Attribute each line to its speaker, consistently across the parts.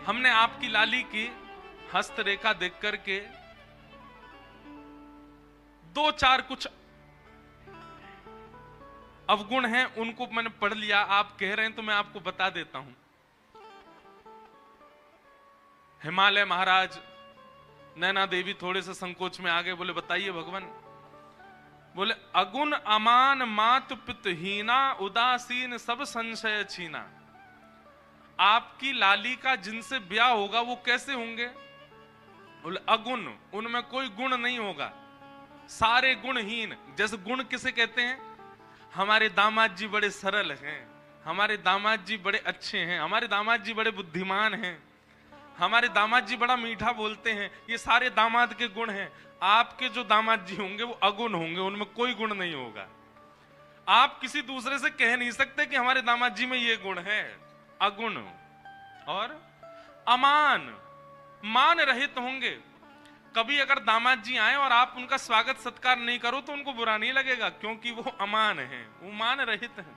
Speaker 1: हमने आपकी लाली की हस्तरेखा देख करके दो चार कुछ अवगुण हैं, उनको मैंने पढ़ लिया। आप कह रहे हैं तो मैं आपको बता देता हूं। हिमालय महाराज नैना देवी थोड़े से संकोच में आ गए, बोले बताइए भगवान। बोले अगुण अमान मात पितहीना उदासीन सब संशय छीना। आपकी लाली का जिनसे ब्याह होगा वो कैसे होंगे? बोले अगुण, उनमें कोई गुण नहीं होगा, सारे गुणहीन। जैसे गुण किसे कहते हैं? हमारे दामाद जी बड़े सरल हैं, हमारे दामाद जी बड़े अच्छे हैं, हमारे दामाद जी बड़े बुद्धिमान हैं, हमारे दामाद जी बड़ा मीठा बोलते हैं, ये सारे दामाद के गुण हैं। आपके जो दामाद जी होंगे वो अगुण होंगे, उनमें कोई गुण नहीं होगा। आप किसी दूसरे से कह नहीं सकते कि हमारे दामाद जी में ये गुण है। अगुण और अमान, मान रहित होंगे। कभी अगर दामाद जी आए और आप उनका स्वागत सत्कार नहीं करो तो उनको बुरा नहीं लगेगा, क्योंकि वो अमान हैं, वो मान रहित हैं।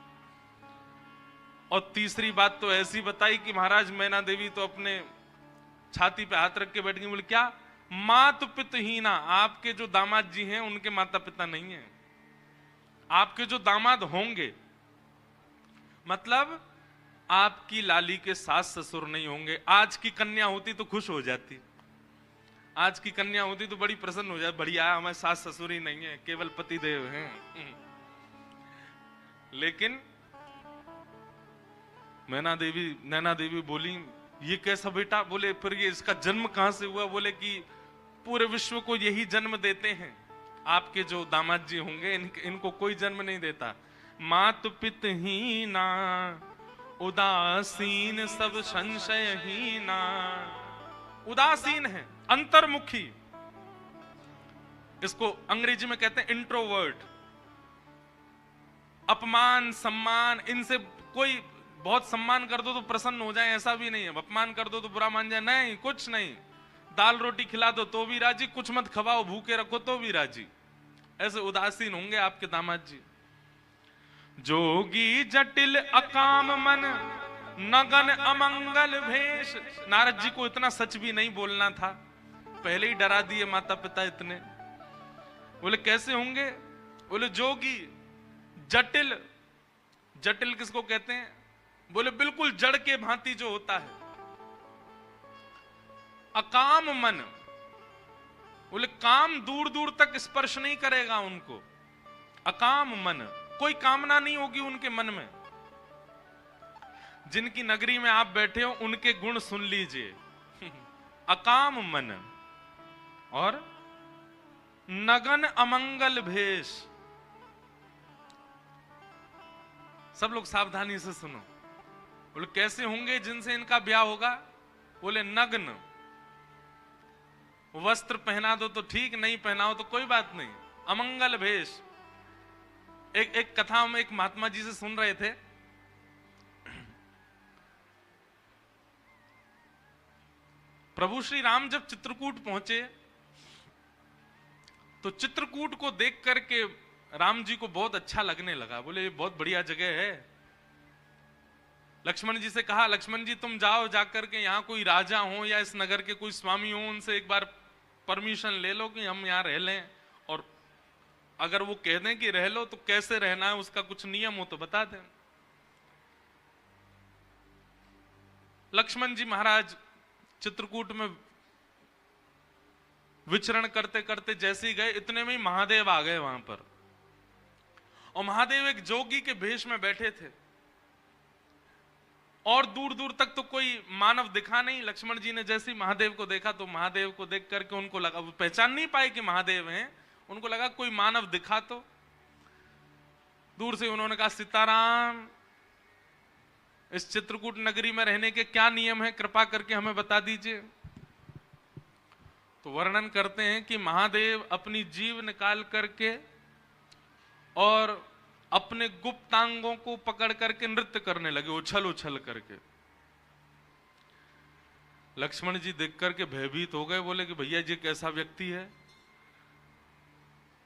Speaker 1: और तीसरी बात तो ऐसी बताई कि महाराज मैना देवी तो अपने छाती पे हाथ रख के बैठ गई। बोले क्या? मात पितहीना, आपके जो दामाद जी हैं उनके माता पिता नहीं है। आपके जो दामाद होंगे मतलब आपकी लाली के सास ससुर नहीं होंगे। आज की कन्या होती तो खुश हो जाती, आज की कन्या होती तो बड़ी प्रसन्न हो जाती, बढ़िया हमारे सास ससुर ही नहीं है, केवल पतिदेव हैं। लेकिन नैना देवी बोली ये कैसा बेटा? बोले फिर ये इसका जन्म कहां से हुआ? बोले कि पूरे विश्व को यही जन्म देते हैं, आपके जो दामाद जी होंगे इनको कोई जन्म नहीं देता। मात पितहीना उदासीन सब संशयहीना। उदासीन है, अंतर्मुखी, इसको अंग्रेजी में कहते हैं इंट्रोवर्ट। अपमान सम्मान इनसे कोई, बहुत सम्मान कर दो तो प्रसन्न हो जाए ऐसा भी नहीं है, अपमान कर दो तो बुरा मान जाए, नहीं, कुछ नहीं। दाल रोटी खिला दो तो भी राजी, कुछ मत खवाओ भूखे रखो तो भी राजी। ऐसे उदासीन होंगे आपके दामाद जी। जोगी जटिल अकाम मन नगन अमंगल भेष। नारद जी को इतना सच भी नहीं बोलना था, पहले ही डरा दिए माता पिता इतने। बोले कैसे होंगे? बोले जोगी जटिल। जटिल किसको कहते हैं? बोले बिल्कुल जड़ के भांति जो होता है। अकाम मन, बोले काम दूर दूर तक स्पर्श नहीं करेगा उनको। अकाम मन, कोई कामना नहीं होगी उनके मन में। जिनकी नगरी में आप बैठे हो उनके गुण सुन लीजिए। अकाम मन और नगन अमंगल भेष। सब लोग सावधानी से सुनो। बोले कैसे होंगे जिनसे इनका ब्याह होगा? बोले नग्न, वस्त्र पहना दो तो ठीक, नहीं पहनाओ तो कोई बात नहीं। अमंगल भेष। एक कथा हम एक महात्मा जी से सुन रहे थे। प्रभु श्री राम जब चित्रकूट पहुंचे तो चित्रकूट को देख करके राम जी को बहुत अच्छा लगने लगा। बोले ये बहुत बढ़िया जगह है। लक्ष्मण जी से कहा, लक्ष्मण जी तुम जाओ, जाकर के यहाँ कोई राजा हो या इस नगर के कोई स्वामी हो, उनसे एक बार परमिशन ले लो कि हम यहाँ रह लें, और अगर वो कह दें कि रह लो तो कैसे रहना है उसका कुछ नियम हो तो बता दें। लक्ष्मण जी महाराज चित्रकूट में विचरण करते करते जैसे ही गए, इतने में ही महादेव आ गए वहां पर। और महादेव एक जोगी के भेष में बैठे थे और दूर दूर तक तो कोई मानव दिखा नहीं। लक्ष्मण जी ने जैसे ही महादेव को देखा तो महादेव को देख करके उनको लगा, वो पहचान नहीं पाए कि महादेव हैं, उनको लगा कोई मानव दिखा तो। दूर से उन्होंने कहा, सीताराम, इस चित्रकूट नगरी में रहने के क्या नियम है, कृपा करके हमें बता दीजिए। तो वर्णन करते हैं कि महादेव अपनी जीभ निकाल करके और अपने गुप्तांगों को पकड़ करके नृत्य करने लगे, उछल उछल करके। लक्ष्मण जी देख करके भयभीत हो गए, बोले कि भैया जी कैसा व्यक्ति है।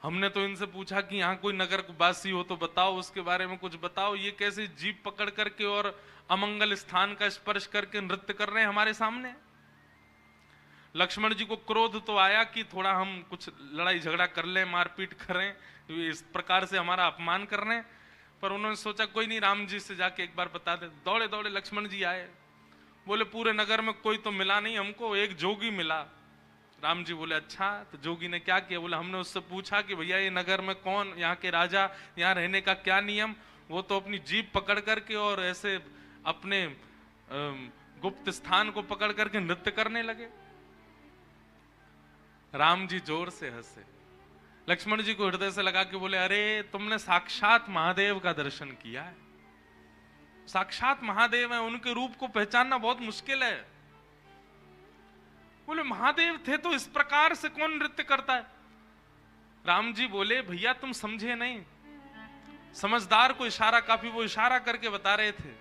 Speaker 1: हमने तो इनसे पूछा कि यहाँ कोई नगर वासी हो तो बताओ, उसके बारे में कुछ बताओ, ये कैसे जीभ पकड़ करके और अमंगल स्थान का स्पर्श करके नृत्य कर रहे हैं हमारे सामने। लक्ष्मण जी को क्रोध तो आया कि थोड़ा हम कुछ लड़ाई झगड़ा कर लें, मारपीट करें, इस प्रकार से हमारा अपमान कर रहे हैं। पर उन्होंने सोचा कोई नहीं, राम जी से जाके एक बार बता दे। दौड़े दौड़े लक्ष्मण जी आए, बोले पूरे नगर में कोई तो मिला नहीं हमको, एक जोगी मिला। राम जी बोले अच्छा, तो जोगी ने क्या किया? बोले हमने उससे पूछा कि भैया ये नगर में कौन, यहाँ के राजा, यहाँ रहने का क्या नियम? वो तो अपनी जीभ पकड़ करके और ऐसे अपने गुप्त स्थान को पकड़ करके नृत्य करने लगे। राम जी जोर से हंसे, लक्ष्मण जी को हृदय से लगा के बोले अरे तुमने साक्षात महादेव का दर्शन किया है। साक्षात महादेव है, उनके रूप को पहचानना बहुत मुश्किल है। बोले महादेव थे तो इस प्रकार से कौन नृत्य करता है? राम जी बोले भैया तुम समझे नहीं, समझदार को इशारा काफी, वो इशारा करके बता रहे थे।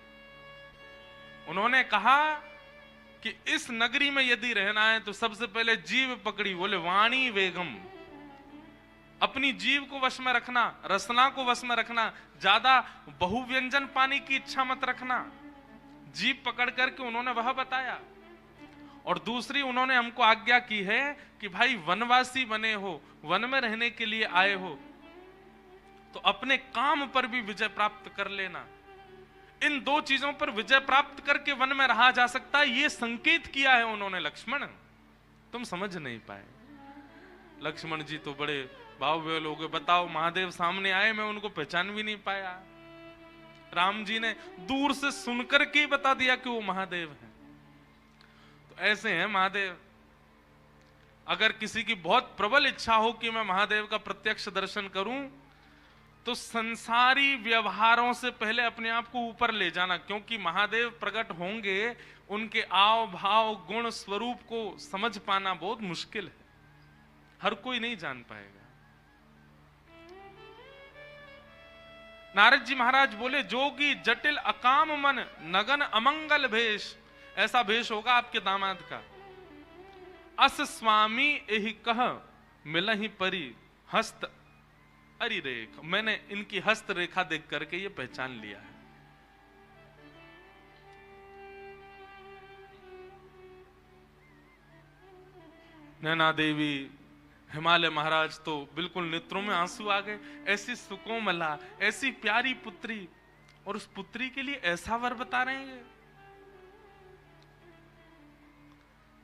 Speaker 1: उन्होंने कहा कि इस नगरी में यदि रहना है तो सबसे पहले जीव पकड़ी, बोले वाणी वेगम, अपनी जीव को वश में रखना, रसना को वश में रखना, ज्यादा बहुव्यंजन पाने की इच्छा मत रखना। जीव पकड़ करके उन्होंने वह बताया। और दूसरी उन्होंने हमको आज्ञा की है कि भाई वनवासी बने हो, वन में रहने के लिए आए हो तो अपने काम पर भी विजय प्राप्त कर लेना। इन दो चीजों पर विजय प्राप्त करके वन में रहा जा सकता है, ये संकेत किया है उन्होंने। लक्ष्मण तुम समझ नहीं पाए। लक्ष्मण जी तो बड़े भाव लोग, बताओ महादेव सामने आए, मैं उनको पहचान भी नहीं पाया। राम जी ने दूर से सुनकर के बता दिया कि वो महादेव है। तो ऐसे हैं महादेव। अगर किसी की बहुत प्रबल इच्छा हो कि मैं महादेव का प्रत्यक्ष दर्शन करूं तो संसारी व्यवहारों से पहले अपने आप को ऊपर ले जाना, क्योंकि महादेव प्रकट होंगे, उनके आव भाव गुण स्वरूप को समझ पाना बहुत मुश्किल है, हर कोई नहीं जान पाएगा। नारद जी महाराज बोले जोगी जटिल अकाम मन नगन अमंगल भेष, ऐसा भेष होगा आपके दामाद का। अस स्वामी एहि कह मिलहि परी हस्त अरि रेख, मैंने इनकी हस्त रेखा देख करके ये पहचान लिया है। नैना देवी, हिमालय महाराज तो बिल्कुल नेत्रों में आंसू आ गए। ऐसी सुकोमला, ऐसी प्यारी पुत्री, और उस पुत्री के लिए ऐसा वर बता रहे हैं।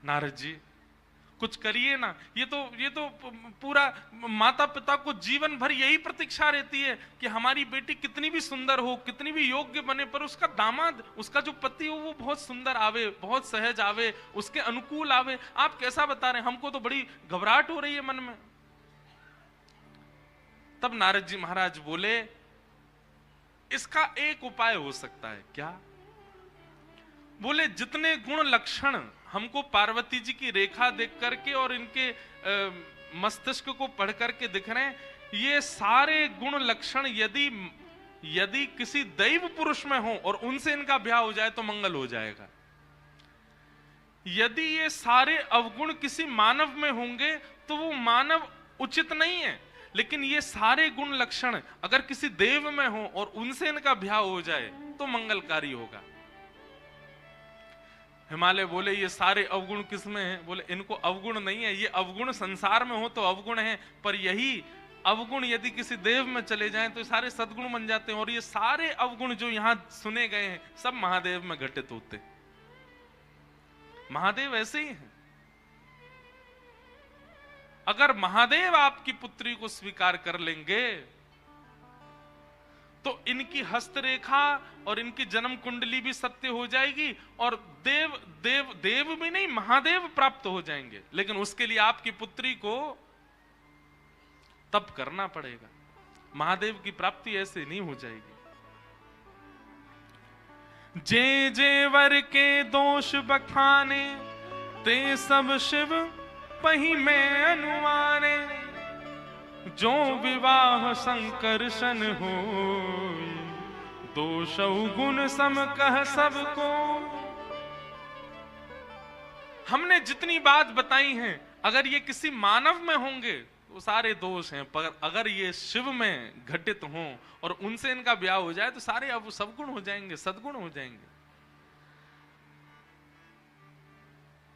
Speaker 1: नारद जी कुछ करिए ना, ये तो पूरा माता पिता को जीवन भर यही प्रतीक्षा रहती है कि हमारी बेटी कितनी भी सुंदर हो, कितनी भी योग्य बने, पर उसका दामाद, उसका जो पति हो वो बहुत सुंदर आवे, बहुत सहज आवे, उसके अनुकूल आवे। आप कैसा बता रहे हैं? हमको तो बड़ी घबराहट हो रही है मन में। तब नारद जी महाराज बोले इसका एक उपाय हो सकता है। क्या? बोले जितने गुण लक्षण हमको पार्वती जी की रेखा देख करके और इनके मस्तिष्क को पढ़ करके दिख रहे हैं, ये सारे गुण लक्षण यदि किसी दैव पुरुष में हो और उनसे इनका ब्याह हो जाए तो मंगल हो जाएगा। यदि ये सारे अवगुण किसी मानव में होंगे तो वो मानव उचित नहीं है, लेकिन ये सारे गुण लक्षण अगर किसी देव में हो और उनसे इनका ब्याह हो जाए तो मंगलकारी होगा। हिमालय बोले ये सारे अवगुण किसमें हैं? बोले इनको अवगुण नहीं है, ये अवगुण संसार में हो तो अवगुण है, पर यही अवगुण यदि किसी देव में चले जाएं तो सारे सद्गुण बन जाते हैं। और ये सारे अवगुण जो यहां सुने गए हैं सब महादेव में घटित होते। महादेव ऐसे ही हैं। अगर महादेव आपकी पुत्री को स्वीकार कर लेंगे तो इनकी हस्तरेखा और इनकी जन्म कुंडली भी सत्य हो जाएगी और देव भी नहीं, महादेव प्राप्त हो जाएंगे। लेकिन उसके लिए आपकी पुत्री को तप करना पड़ेगा। महादेव की प्राप्ति ऐसे नहीं हो जाएगी। जे जे वर के दोष बखाने ते सब शिव पही में अनुमाने, जो विवाह संकर्षण हो दोष गुण सम कह सबको। हमने जितनी बात बताई है अगर ये किसी मानव में होंगे वो सारे दोष हैं, पर अगर ये शिव में घटित हों और उनसे इनका ब्याह हो जाए तो सारे अब सद्गुण हो जाएंगे, सद्गुण हो जाएंगे।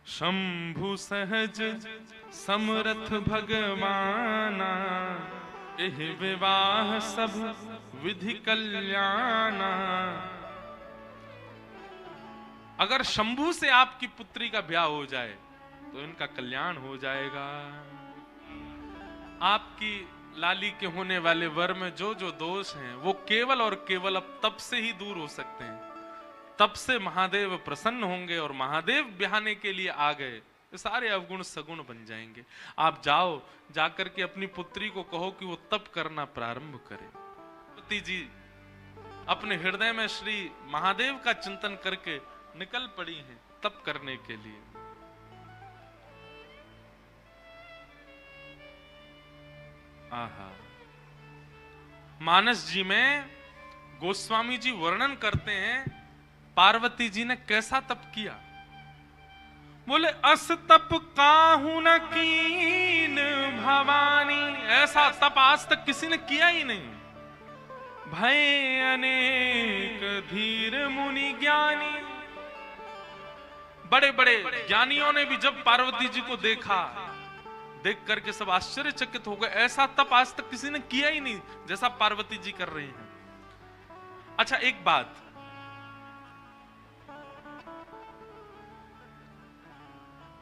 Speaker 1: शंभु सहज समरथ भगवाना, एह विवाह सब विधि कल्याणा। अगर शंभु से आपकी पुत्री का ब्याह हो जाए तो इनका कल्याण हो जाएगा। आपकी लाली के होने वाले वर में जो जो दोष हैं वो केवल और केवल अब तप से ही दूर हो सकते हैं। तब से महादेव प्रसन्न होंगे और महादेव ब्याहने के लिए आ गए, तो सारे अवगुण सगुण बन जाएंगे। आप जाओ, जाकर के अपनी पुत्री को कहो कि वो तप करना प्रारंभ करे। पार्वती जी अपने हृदय में श्री महादेव का चिंतन करके निकल पड़ी हैं तप करने के लिए। आहा, मानस जी में गोस्वामी जी वर्णन करते हैं पार्वती जी ने कैसा तप किया। बोले अस तप काहू न कीन भवानी, ऐसा तप आज तक किसी ने किया ही नहीं। भय अनेक धीर मुनि ज्ञानी, बड़े बड़े ज्ञानियों ने भी जब पार्वती जी को देखा, देख करके सब आश्चर्यचकित हो गए। ऐसा तप आज तक किसी ने किया ही नहीं जैसा पार्वती जी कर रही हैं। अच्छा, एक बात,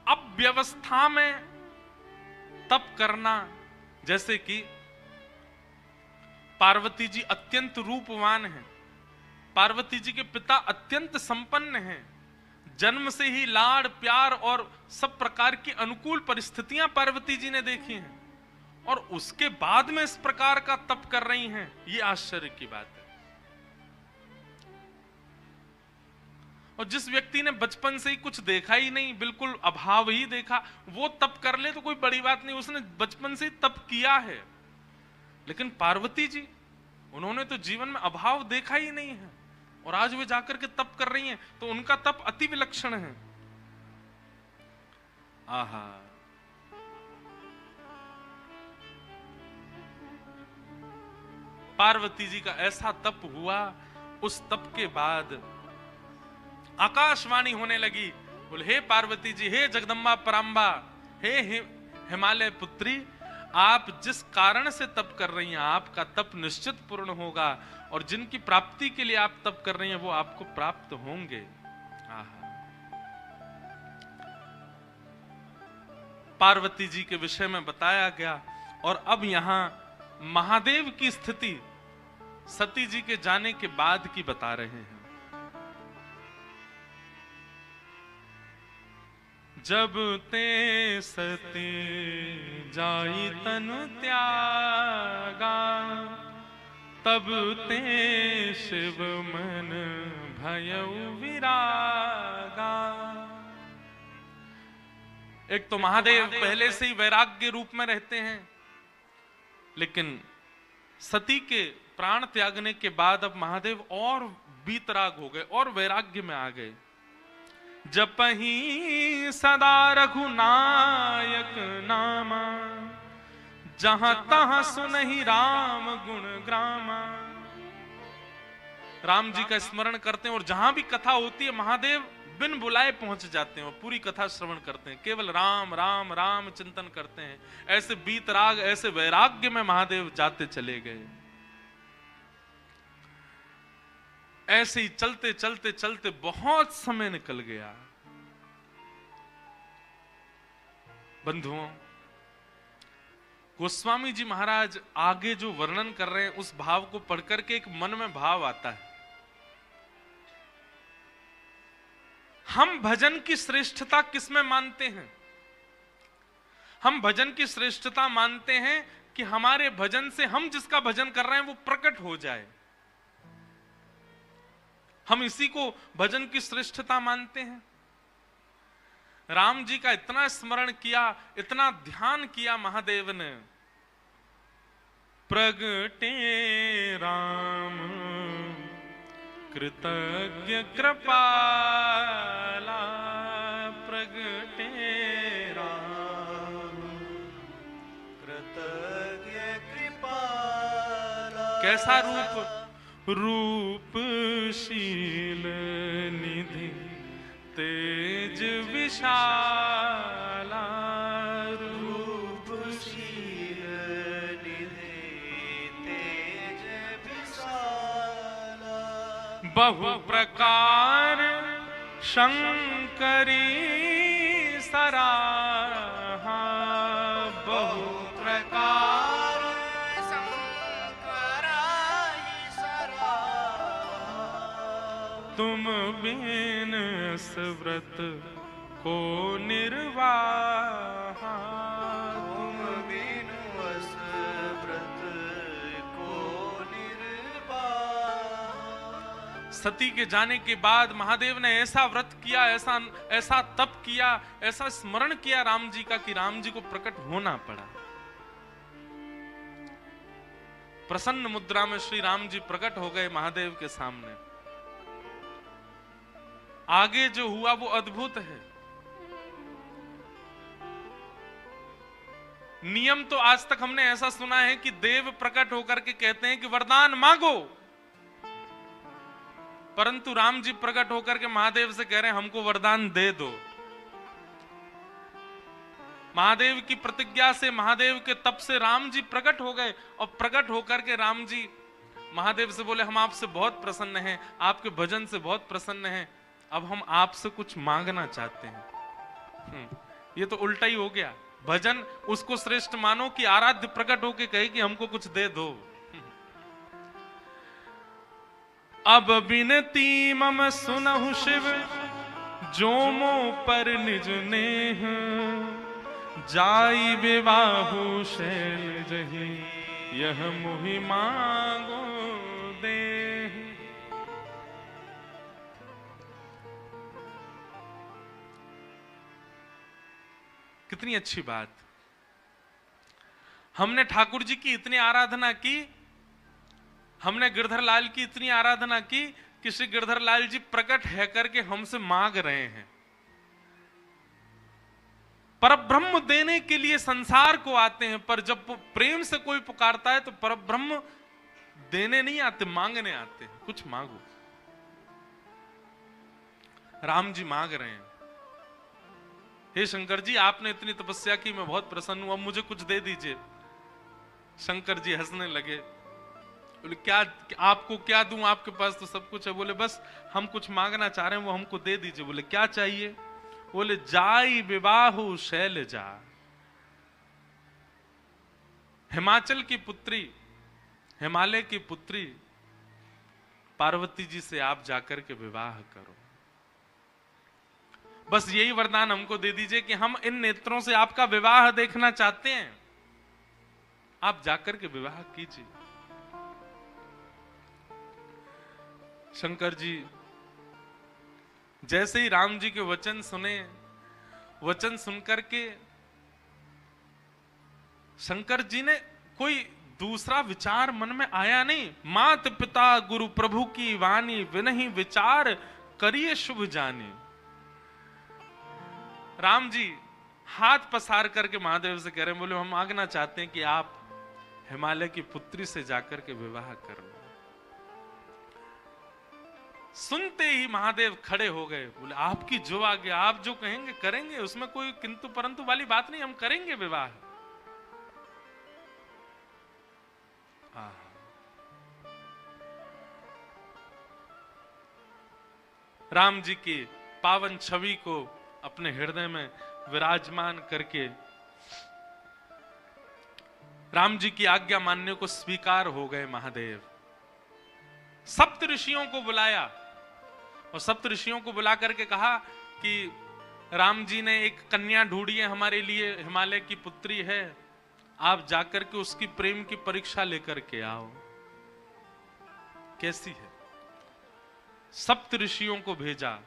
Speaker 1: अब व्यवस्था में तप करना, जैसे कि पार्वती जी अत्यंत रूपवान हैं, पार्वती जी के पिता अत्यंत संपन्न हैं, जन्म से ही लाड़ प्यार और सब प्रकार की अनुकूल परिस्थितियां पार्वती जी ने देखी हैं, और उसके बाद में इस प्रकार का तप कर रही हैं, ये आश्चर्य की बात है। और जिस व्यक्ति ने बचपन से ही कुछ देखा ही नहीं, बिल्कुल अभाव ही देखा, वो तप कर ले तो कोई बड़ी बात नहीं, उसने बचपन से ही तप किया है। लेकिन पार्वती जी, उन्होंने तो जीवन में अभाव देखा ही नहीं है, और आज वे जाकर के तप कर रही हैं, तो उनका तप अति विलक्षण है। आहा, पार्वती जी का ऐसा तप हुआ। उस तप के बाद आकाशवाणी होने लगी, बोले हे पार्वती जी, हे जगदम्बा पराम्बा, हे हिमालय पुत्री, आप जिस कारण से तप कर रही हैं आपका तप निश्चित पूर्ण होगा, और जिनकी प्राप्ति के लिए आप तप कर रही हैं वो आपको प्राप्त होंगे। आहा, पार्वती जी के विषय में बताया गया। और अब यहां महादेव की स्थिति सती जी के जाने के बाद की बता रहे हैं। जब ते सती जाई तनु त्यागा, तब ते शिव मन भयउ विरागा। एक तो महादेव पहले से ही वैराग्य रूप में रहते हैं, लेकिन सती के प्राण त्यागने के बाद अब महादेव और बीतराग हो गए और वैराग्य में आ गए। जपहि सदा रघुनायक नामा, जहां तहां सुनहि राम गुण ग्रामा। राम जी का स्मरण करते हैं, और जहां भी कथा होती है महादेव बिन बुलाए पहुंच जाते हैं और पूरी कथा श्रवण करते हैं, केवल राम राम राम चिंतन करते हैं। ऐसे बीतराग, ऐसे वैराग्य में महादेव जाते चले गए। ऐसे ही चलते चलते चलते बहुत समय निकल गया। बंधुओं, गोस्वामी जी महाराज आगे जो वर्णन कर रहे हैं उस भाव को पढ़कर के एक मन में भाव आता है। हम भजन की श्रेष्ठता किसमें मानते हैं? हम भजन की श्रेष्ठता मानते हैं कि हमारे भजन से हम जिसका भजन कर रहे हैं वो प्रकट हो जाए। हम इसी को भजन की श्रेष्ठता मानते हैं। राम जी का इतना स्मरण किया, इतना ध्यान किया महादेव ने। प्रगटे राम कृतज्ञ कृपाला, प्रगटे राम कृतज्ञ कैसा रूप? रूपशील निधि तेज विशाला,
Speaker 2: रूपशील निधि तेज विशाला।
Speaker 1: बहु प्रकार शंकरी सराहा, बहु
Speaker 2: प्रकार शंकराई सराहा।
Speaker 1: तुम बिन व्रत को निर्वाहा,
Speaker 2: तुम बिन व्रत को निर्वाहा।
Speaker 1: सती के जाने के बाद महादेव ने ऐसा व्रत किया, ऐसा तप किया, ऐसा स्मरण किया राम जी का कि राम जी को प्रकट होना पड़ा। प्रसन्न मुद्रा में श्री राम जी प्रकट हो गए महादेव के सामने। आगे जो हुआ वो अद्भुत है। नियम तो आज तक हमने ऐसा सुना है कि देव प्रकट होकर के कहते हैं कि वरदान मांगो, परंतु राम जी प्रकट होकर के महादेव से कह रहे हैं हमको वरदान दे दो। महादेव की प्रतिज्ञा से, महादेव के तप से राम जी प्रकट हो गए और प्रकट होकर के राम जी महादेव से बोले हम आपसे बहुत प्रसन्न हैं, आपके भजन से बहुत प्रसन्न हैं, अब हम आपसे कुछ मांगना चाहते हैं। ये तो उल्टा ही हो गया। भजन उसको श्रेष्ठ मानो कि आराध्य प्रकट होके कहे कि हमको कुछ दे दो। अब बिनती मम सुनहु शिव, जोमो पर निज नेह, जाई विवाहु शैल जहि, यह मुहि मांगो दे। कितनी अच्छी बात। हमने ठाकुर जी की इतनी आराधना की, हमने गिरधर लाल की इतनी आराधना की कि श्री गिरधर लाल जी प्रकट है करके हमसे मांग रहे हैं। परब्रह्म देने के लिए संसार को आते हैं, पर जब प्रेम से कोई पुकारता है तो परब्रह्म देने नहीं आते, मांगने आते हैं। कुछ मांगो। राम जी मांग रहे हैं, हे शंकर जी आपने इतनी तपस्या की, मैं बहुत प्रसन्न हूं, अब मुझे कुछ दे दीजिए। शंकर जी हंसने लगे, बोले क्या, आपको क्या दूं, आपके पास तो सब कुछ है। बोले बस हम कुछ मांगना चाह रहे हैं, वो हमको दे दीजिए। बोले क्या चाहिए? बोले जाई विवाहु शैलजा, हिमाचल की पुत्री, हिमालय की पुत्री पार्वती जी से आप जाकर के विवाह करो। बस यही वरदान हमको दे दीजिए कि हम इन नेत्रों से आपका विवाह देखना चाहते हैं, आप जाकर के विवाह कीजिए। शंकर जी जैसे ही राम जी के वचन सुने, वचन सुनकर के शंकर जी ने कोई दूसरा विचार मन में आया नहीं। मात पिता गुरु प्रभु की वाणी, विनहि विचार करिए शुभ जानी। राम जी हाथ पसार करके महादेव से कह रहे हैं, बोले हम मांगना चाहते हैं कि आप हिमालय की पुत्री से जाकर के विवाह कर लो। सुनते ही महादेव खड़े हो गए, बोले आपकी जो आज्ञा, आप जो कहेंगे करेंगे, उसमें कोई किंतु परंतु वाली बात नहीं, हम करेंगे विवाह। राम जी की पावन छवि को अपने हृदय में विराजमान करके राम जी की आज्ञा मानने को स्वीकार हो गए महादेव। सप्त ऋषियों को बुलाया और सप्त ऋषियों को बुला करके कहा कि राम जी ने एक कन्या ढूंढी है हमारे लिए, हिमालय की पुत्री है, आप जाकर के उसकी प्रेम की परीक्षा लेकर के आओ, कैसी है। सप्त ऋषियों को भेजा।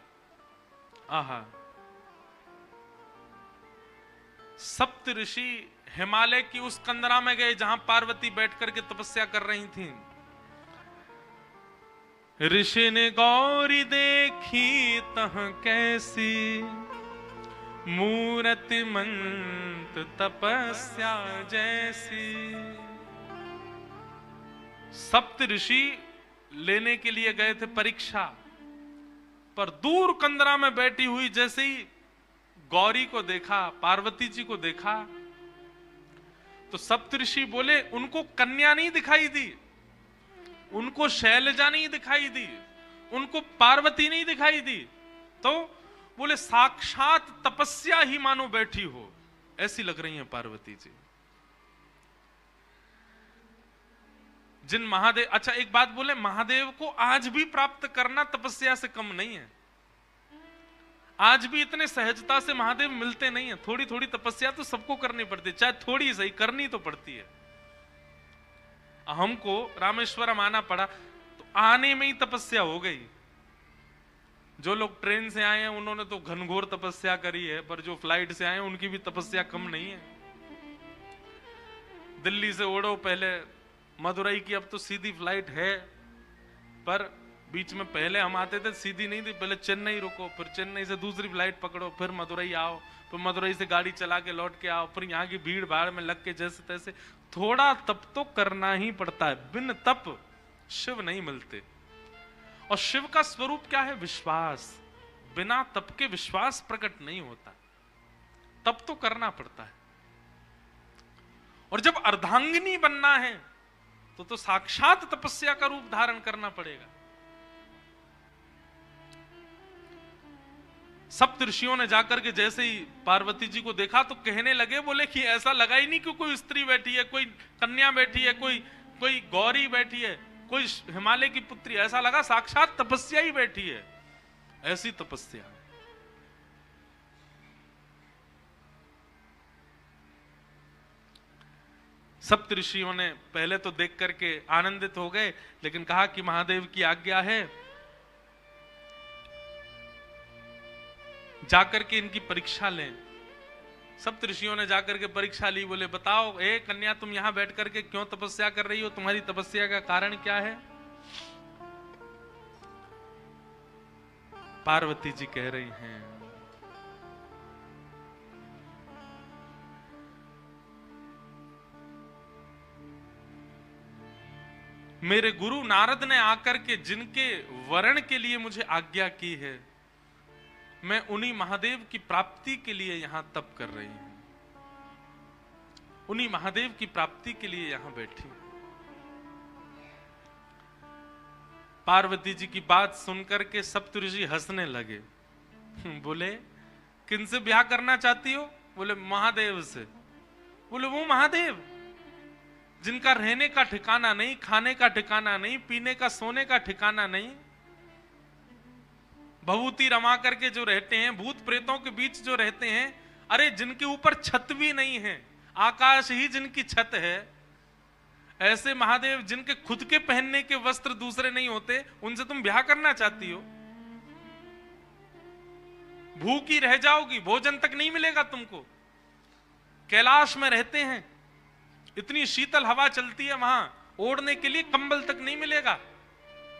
Speaker 1: आहा, सप्त ऋषि हिमालय की उस कंदरा में गए जहां पार्वती बैठ करके तपस्या कर रही थी। ऋषि ने गौरी देखी तह कैसी, मूर्ति मंत तपस्या जैसी। सप्त ऋषि लेने के लिए गए थे परीक्षा, पर दूर कंदरा में बैठी हुई जैसे ही गौरी को देखा, पार्वती जी को देखा, तो सप्तऋषि बोले उनको कन्या नहीं दिखाई दी, उनको शैलजा नहीं दिखाई दी, उनको पार्वती नहीं दिखाई दी, तो बोले साक्षात तपस्या ही मानो बैठी हो, ऐसी लग रही है पार्वती जी। जिन महादेव, अच्छा एक बात बोले, महादेव को आज भी प्राप्त करना तपस्या से कम नहीं है। आज भी इतने सहजता से महादेव मिलते नहीं है। थोड़ी थोड़ी तपस्या तो सबको करनी पड़ती है, चाहे थोड़ी सही करनी तो पड़ती है। हमको रामेश्वरम आना पड़ा तो आने में ही तपस्या हो गई। जो लोग ट्रेन से आए हैं उन्होंने तो घनघोर तपस्या करी है, पर जो फ्लाइट से आए हैं उनकी भी तपस्या कम नहीं है। दिल्ली से उड़ो पहले मदुरई की, अब तो सीधी फ्लाइट है, पर बीच में पहले हम आते थे सीधी नहीं थी, पहले चेन्नई रुको, फिर चेन्नई से दूसरी फ्लाइट पकड़ो, फिर मदुरई आओ, फिर मदुरई से गाड़ी चला के लौट के आओ, फिर यहाँ की भीड़ भाड़ में लग के जैसे तैसे थोड़ा तप तो करना ही पड़ता है। बिन तप शिव नहीं मिलते। और शिव का स्वरूप क्या है? विश्वास। बिना तप के विश्वास प्रकट नहीं होता, तप तो करना पड़ता है। और जब अर्धांगिनी बनना है तो साक्षात तपस्या का रूप धारण करना पड़ेगा। सप्त ऋषियों ने जाकर के जैसे ही पार्वती जी को देखा तो कहने लगे, बोले कि ऐसा लगा ही नहीं कि कोई स्त्री बैठी है, कोई कन्या बैठी है, कोई गौरी बैठी है, कोई हिमालय की पुत्री, ऐसा लगा साक्षात तपस्या ही बैठी है। ऐसी तपस्या। सप्त ऋषियों ने पहले तो देख करके आनंदित हो गए, लेकिन कहा कि महादेव की आज्ञा है, जाकर के इनकी परीक्षा लें। सप्त ऋषियों ने जाकर के परीक्षा ली। बोले बताओ ए कन्या, तुम यहां बैठ करके क्यों तपस्या कर रही हो? तुम्हारी तपस्या का कारण क्या है? पार्वती जी कह रही हैं, मेरे गुरु नारद ने आकर के जिनके वरण के लिए मुझे आज्ञा की है, मैं उन्हीं महादेव की प्राप्ति के लिए यहां तप कर रही हूं, उन्हीं महादेव की प्राप्ति के लिए यहां बैठी। पार्वती जी की बात सुनकर के सप्तऋषि हंसने लगे। बोले किनसे ब्याह करना चाहती हो? बोले महादेव से। बोले वो महादेव जिनका रहने का ठिकाना नहीं, खाने का ठिकाना नहीं, पीने का सोने का ठिकाना नहीं, भभूति रमा करके जो रहते हैं, भूत प्रेतों के बीच जो रहते हैं, अरे जिनके ऊपर छत भी नहीं है, आकाश ही जिनकी छत है, ऐसे महादेव जिनके खुद के पहनने के वस्त्र दूसरे नहीं होते, उनसे तुम ब्याह करना चाहती हो? भूखी रह जाओगी, भोजन तक नहीं मिलेगा तुमको। कैलाश में रहते हैं, इतनी शीतल हवा चलती है वहां, ओढ़ने के लिए कंबल तक नहीं मिलेगा,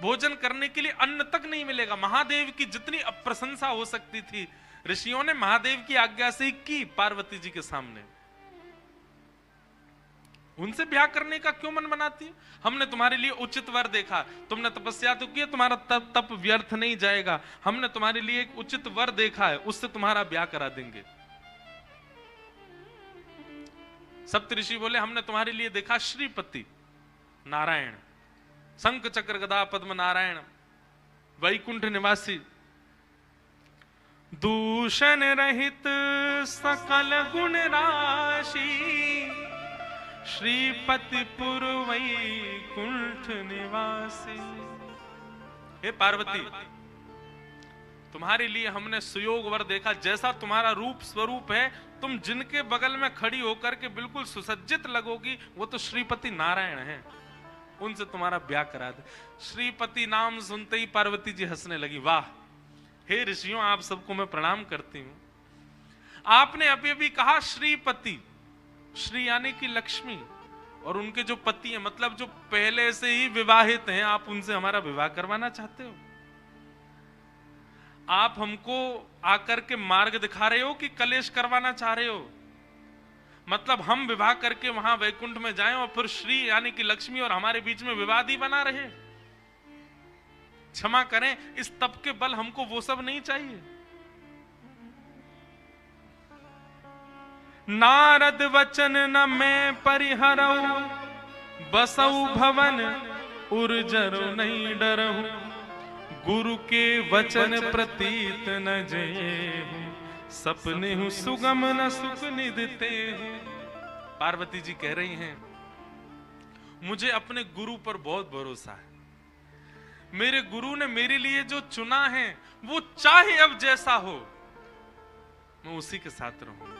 Speaker 1: भोजन करने के लिए अन्न तक नहीं मिलेगा। महादेव की जितनी अप्रशंसा हो सकती थी, ऋषियों ने महादेव की आज्ञा से ही की पार्वती जी के सामने। उनसे ब्याह करने का क्यों मन बनाती है? हमने तुम्हारे लिए उचित वर देखा, तुमने तपस्या तो की, तुम्हारा तप व्यर्थ नहीं जाएगा। हमने तुम्हारे लिए एक उचित वर देखा है, उससे तुम्हारा ब्याह करा देंगे। सप्तऋषि बोले हमने तुम्हारे लिए देखा श्रीपति नारायण, शंख चक्र गदा पद्म नारायण, वैकुंठ निवासी, दूषण रहित सकल गुण राशि, श्रीपति पुर वैकुंठ निवासी। हे पार्वती, तुम्हारे लिए हमने सुयोग वर देखा, जैसा तुम्हारा रूप स्वरूप है, तुम जिनके बगल में खड़ी होकर के बिल्कुल सुसज्जित लगोगी, वो तो श्रीपति नारायण हैं, उनसे तुम्हारा ब्याह करा दे। श्रीपति नाम सुनते ही पार्वती जी हंसने लगी। वाह, हे ऋषियों, आप सबको मैं प्रणाम करती हूं। आपने अभी अभी कहा श्रीपति, श्री यानी कि लक्ष्मी, और उनके जो पति हैं, मतलब जो पहले से ही विवाहित हैं, आप उनसे हमारा विवाह करवाना चाहते हो? आप हमको आकर के मार्ग दिखा रहे हो कि कलेश करवाना चाह रहे हो? मतलब हम विवाह करके वहां वैकुंठ में जाएं और फिर श्री यानी कि लक्ष्मी और हमारे बीच में विवाद ही बना रहे। क्षमा करें, इस तप के बल हमको वो सब नहीं चाहिए। नारद वचन न मैं परिहरऊ, बसऊ भवन उर्जरु नहीं डरहु, गुरु के वचन प्रतीत न जये, सपने हूं सुगम न सुख निधते हैं। पार्वती जी कह रही हैं, मुझे अपने गुरु पर बहुत भरोसा है। मेरे गुरु ने मेरे लिए जो चुना है वो चाहे अब जैसा हो मैं उसी के साथ रहूंगा।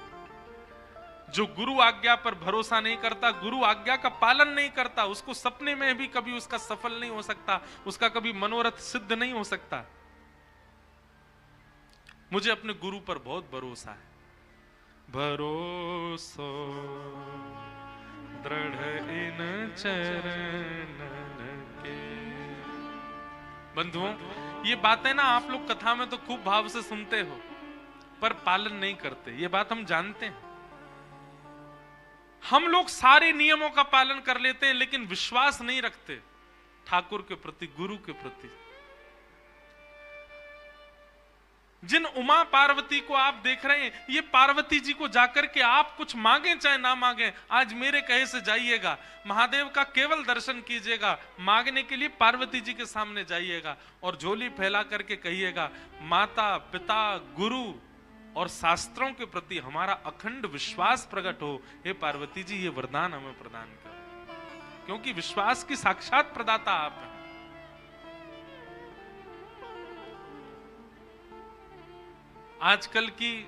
Speaker 1: जो गुरु आज्ञा पर भरोसा नहीं करता, गुरु आज्ञा का पालन नहीं करता, उसको सपने में भी कभी उसका सफल नहीं हो सकता, उसका कभी मनोरथ सिद्ध नहीं हो सकता। मुझे अपने गुरु पर बहुत भरोसा है। भरोसो दृढ़ इन चरणन के। बंधुओं, ये बातें ना आप लोग कथा में तो खूब भाव से सुनते हो, पर पालन नहीं करते, ये बात हम जानते हैं। हम लोग सारे नियमों का पालन कर लेते हैं, लेकिन विश्वास नहीं रखते ठाकुर के प्रति, गुरु के प्रति। जिन उमा पार्वती को आप देख रहे हैं, ये पार्वती जी को जाकर के आप कुछ मांगे चाहे ना मांगे, आज मेरे कहे से जाइएगा, महादेव का केवल दर्शन कीजिएगा, मांगने के लिए पार्वती जी के सामने जाइएगा और झोली फैला करके कहिएगा, माता पिता गुरु और शास्त्रों के प्रति हमारा अखंड विश्वास प्रकट हो। हे पार्वती जी, ये वरदान हमें प्रदान करो, क्योंकि विश्वास की साक्षात प्रदाता आप हैं। आजकल की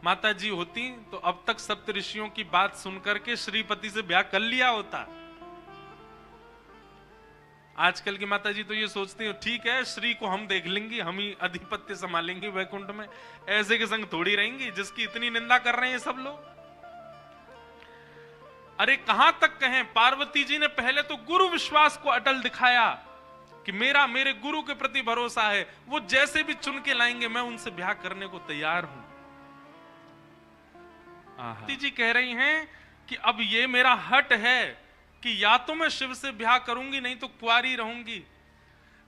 Speaker 1: माता जी होती तो अब तक सप्त ऋषियों की बात सुनकर के श्रीपति से ब्याह कर लिया होता। आजकल की माता जी तो ये सोचती है, ठीक है श्री को हम देख लेंगे, हम ही अधिपत्य संभालेंगे वैकुंठ में, ऐसे के संग थोड़ी रहेंगी जिसकी इतनी निंदा कर रहे हैं सब लोग। अरे कहां तक कहें, पार्वती जी ने पहले तो गुरु विश्वास को अटल दिखाया कि मेरे गुरु के प्रति भरोसा है, वो जैसे भी चुन के लाएंगे मैं उनसे ब्याह करने को तैयार हूं। पार्वती जी कह रही हैं कि अब ये मेरा हट है कि या तो मैं शिव से ब्याह करूंगी, नहीं तो कुंवारी रहूंगी।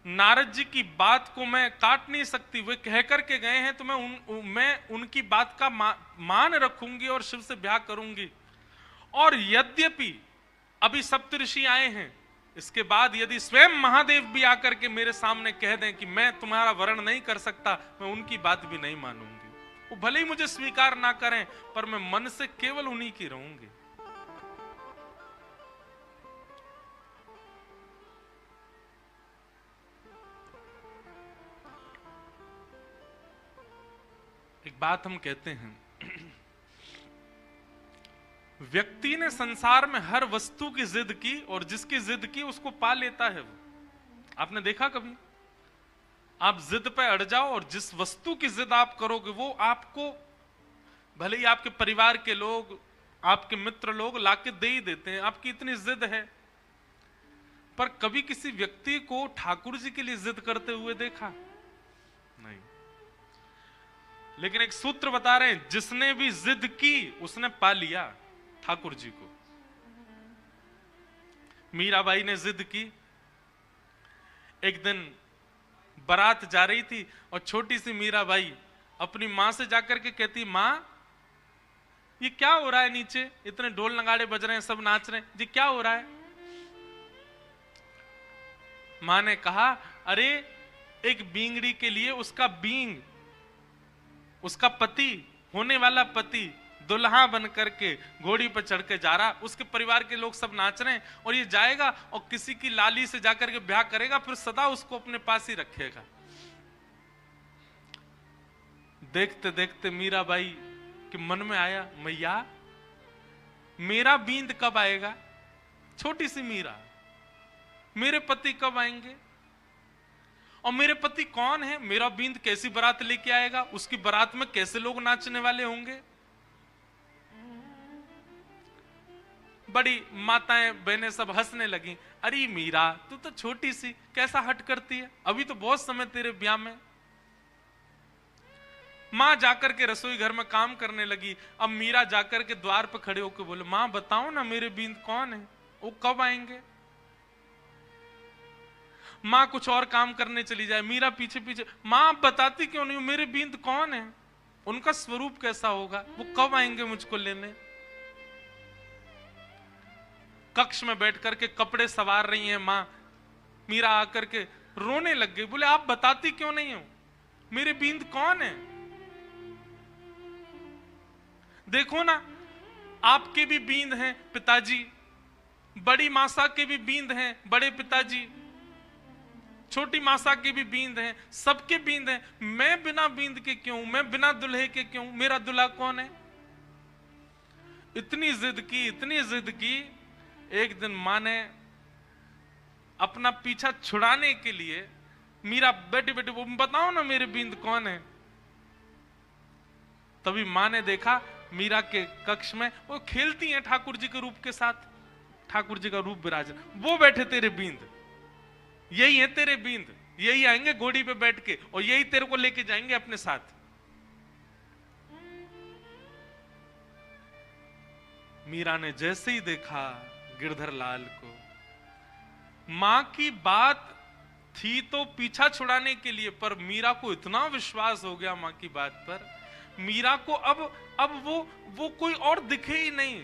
Speaker 1: नारद जी की बात को मैं काट नहीं सकती, वे कह करके गए हैं तो मैं उनकी बात का मान रखूंगी और शिव से ब्याह करूंगी। और यद्यपि अभी सप्तऋषि आए हैं, इसके बाद यदि स्वयं महादेव भी आकर के मेरे सामने कह दें कि मैं तुम्हारा वर्ण नहीं कर सकता, मैं उनकी बात भी नहीं मानूंगी। वो भले ही मुझे स्वीकार ना करें, पर मैं मन से केवल उन्हीं की रहूंगी। एक बात हम कहते हैं, व्यक्ति ने संसार में हर वस्तु की जिद की और जिसकी जिद की उसको पा लेता है वो। आपने देखा कभी? आप जिद पे अड़ जाओ और जिस वस्तु की जिद आप करोगे वो आपको, भले ही आपके परिवार के लोग, आपके मित्र लोग लाके दे ही देते हैं, आपकी इतनी जिद है। पर कभी किसी व्यक्ति को ठाकुर जी के लिए जिद करते हुए देखा? नहीं। लेकिन एक सूत्र बता रहे हैं, जिसने भी जिद की उसने पा लिया ठाकुर जी को। मीराबाई ने जिद की, एक दिन बारात जा रही थी और छोटी सी मीराबाई अपनी मां से जाकर के कहती, मां ये क्या हो रहा है, नीचे इतने ढोल नगाड़े बज रहे हैं, सब नाच रहे हैं जी, क्या हो रहा है? मां ने कहा, अरे एक बींगड़ी के लिए उसका बींग, उसका पति, होने वाला पति दुल्हा बन करके घोड़ी पर चढ़ के जा रहा, उसके परिवार के लोग सब नाच रहे हैं और ये जाएगा और किसी की लाली से जाकर के ब्याह करेगा, फिर सदा उसको अपने पास ही रखेगा। देखते देखते मीराबाई के मन में आया, मैया मेरा बींद कब आएगा? छोटी सी मीरा, मेरे पति कब आएंगे? और मेरे पति कौन है? मेरा बींद कैसी बारात लेके आएगा? उसकी बारात में कैसे लोग नाचने वाले होंगे? बड़ी माताएं बहनें सब हंसने लगी। अरे मीरा, तू तो छोटी सी, कैसा हट करती है, अभी तो बहुत समय तेरे ब्याह में। माँ जाकर के रसोई घर में काम करने लगी। अब मीरा जाकर के द्वार पर खड़े होकर बोले, माँ बताओ ना मेरे बींद कौन है, वो कब आएंगे। माँ कुछ और काम करने चली जाए, मीरा पीछे पीछे, माँ आप बताती क्यों नहीं हो मेरे बींद कौन है, उनका स्वरूप कैसा होगा, वो कब आएंगे मुझको लेने। कक्ष में बैठ करके कपड़े सवार रही हैं माँ, मीरा आकर के रोने लग गई। बोले आप बताती क्यों नहीं हो, मेरे बींद कौन है। देखो ना आपके भी बींद हैं पिताजी, बड़ी मासा के भी बींद हैं बड़े पिताजी, छोटी मासा के भी बींद हैं, सबके बींद हैं, मैं बिना बींद के क्यों, मैं बिना दुल्हे के क्यों, मेरा दुल्हा कौन है। इतनी जिद की, इतनी जिद की, एक दिन मां ने अपना पीछा छुड़ाने के लिए, मीरा बैठे बैठे वो बताओ ना मेरे बींद कौन है। तभी मां ने देखा मीरा के कक्ष में वो खेलती हैं ठाकुर जी के रूप के साथ, ठाकुर जी का रूप विराजन, वो बैठे तेरे बींद, यही है तेरे बींद, यही आएंगे घोड़ी पे बैठ के और यही तेरे को लेके जाएंगे अपने साथ। मीरा ने जैसे ही देखा गिरधर लाल को, मां की बात थी तो पीछा छुड़ाने के लिए, पर मीरा को इतना विश्वास हो गया मां की बात पर, मीरा को अब वो कोई और दिखे ही नहीं,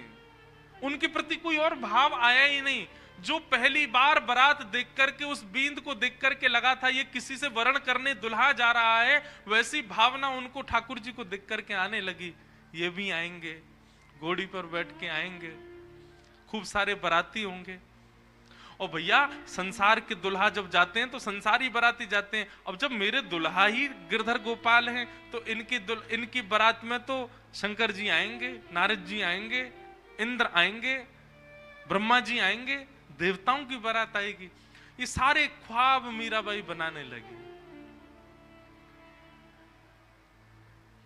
Speaker 1: उनके प्रति कोई और भाव आया ही नहीं। जो पहली बार बारात देख करके उस बींद को देख करके लगा था ये किसी से वरण करने दुल्हा जा रहा है, वैसी भावना उनको ठाकुर जी को देख करके आने लगी। ये भी आएंगे, घोड़ी पर बैठ के आएंगे, खूब सारे बाराती होंगे। और भैया संसार के दुल्हा जब जाते हैं तो संसारी बाराती जाते हैं, अब जब मेरे दुल्हा ही गिरधर गोपाल हैं तो इनकी बारात में तो शंकर जी आएंगे, नारद जी आएंगे, इंद्र आएंगे, ब्रह्मा जी आएंगे, देवताओं की बारात आएगी। ये सारे ख्वाब मीराबाई बनाने लगी।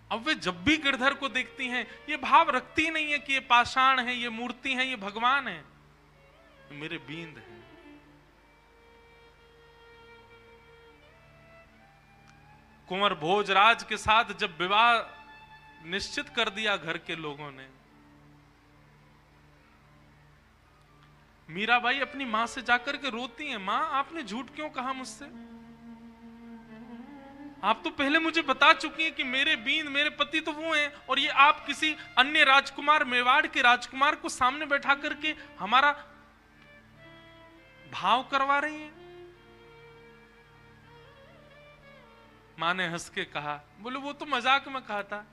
Speaker 1: अब वे जब भी गिरधर को देखती हैं ये भाव रखती नहीं है कि ये पाषाण है, ये मूर्ति है, ये भगवान है, मेरे बींद है। कुंवर भोजराज के साथ जब विवाह निश्चित कर दिया घर के लोगों ने, मीराबाई अपनी मां से जाकर के रोती हैं, मां आपने झूठ क्यों कहा मुझसे, आप तो पहले मुझे बता चुकी हैं कि मेरे बींद, मेरे पति तो वो हैं, और ये आप किसी अन्य राजकुमार, मेवाड़ के राजकुमार को सामने बैठा करके हमारा भाव करवा रही हैं। मां ने हंस के कहा, बोले वो तो मजाक में कहा था,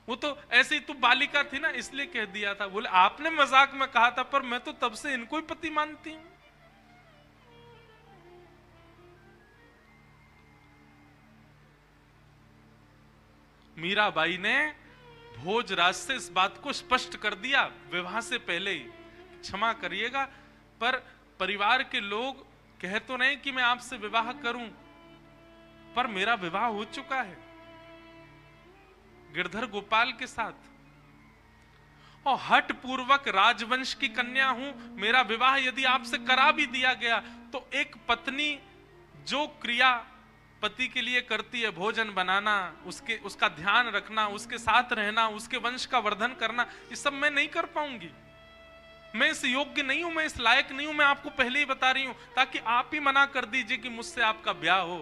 Speaker 1: वो तो ऐसे ही तू बालिका थी ना इसलिए कह दिया था। बोले आपने मजाक में कहा था, पर मैं तो तब से इनको ही पति मानती हूं। मीराबाई ने भोजराज से इस बात को स्पष्ट कर दिया विवाह से पहले ही, क्षमा करिएगा पर परिवार के लोग कह तो नहीं कि मैं आपसे विवाह करूं, पर मेरा विवाह हो चुका है गिरधर गोपाल के साथ, और हठ पूर्वक राजवंश की कन्या हूं। मेरा विवाह यदि आपसे करा भी दिया गया तो एक पत्नी जो क्रिया पति के लिए करती है, भोजन बनाना, उसका ध्यान रखना, उसके साथ रहना, उसके वंश का वर्धन करना, ये सब मैं नहीं कर पाऊंगी। मैं इस योग्य नहीं हूं, मैं इस लायक नहीं हूं, मैं आपको पहले ही बता रही हूं, ताकि आप ही मना कर दीजिए कि मुझसे आपका ब्याह हो।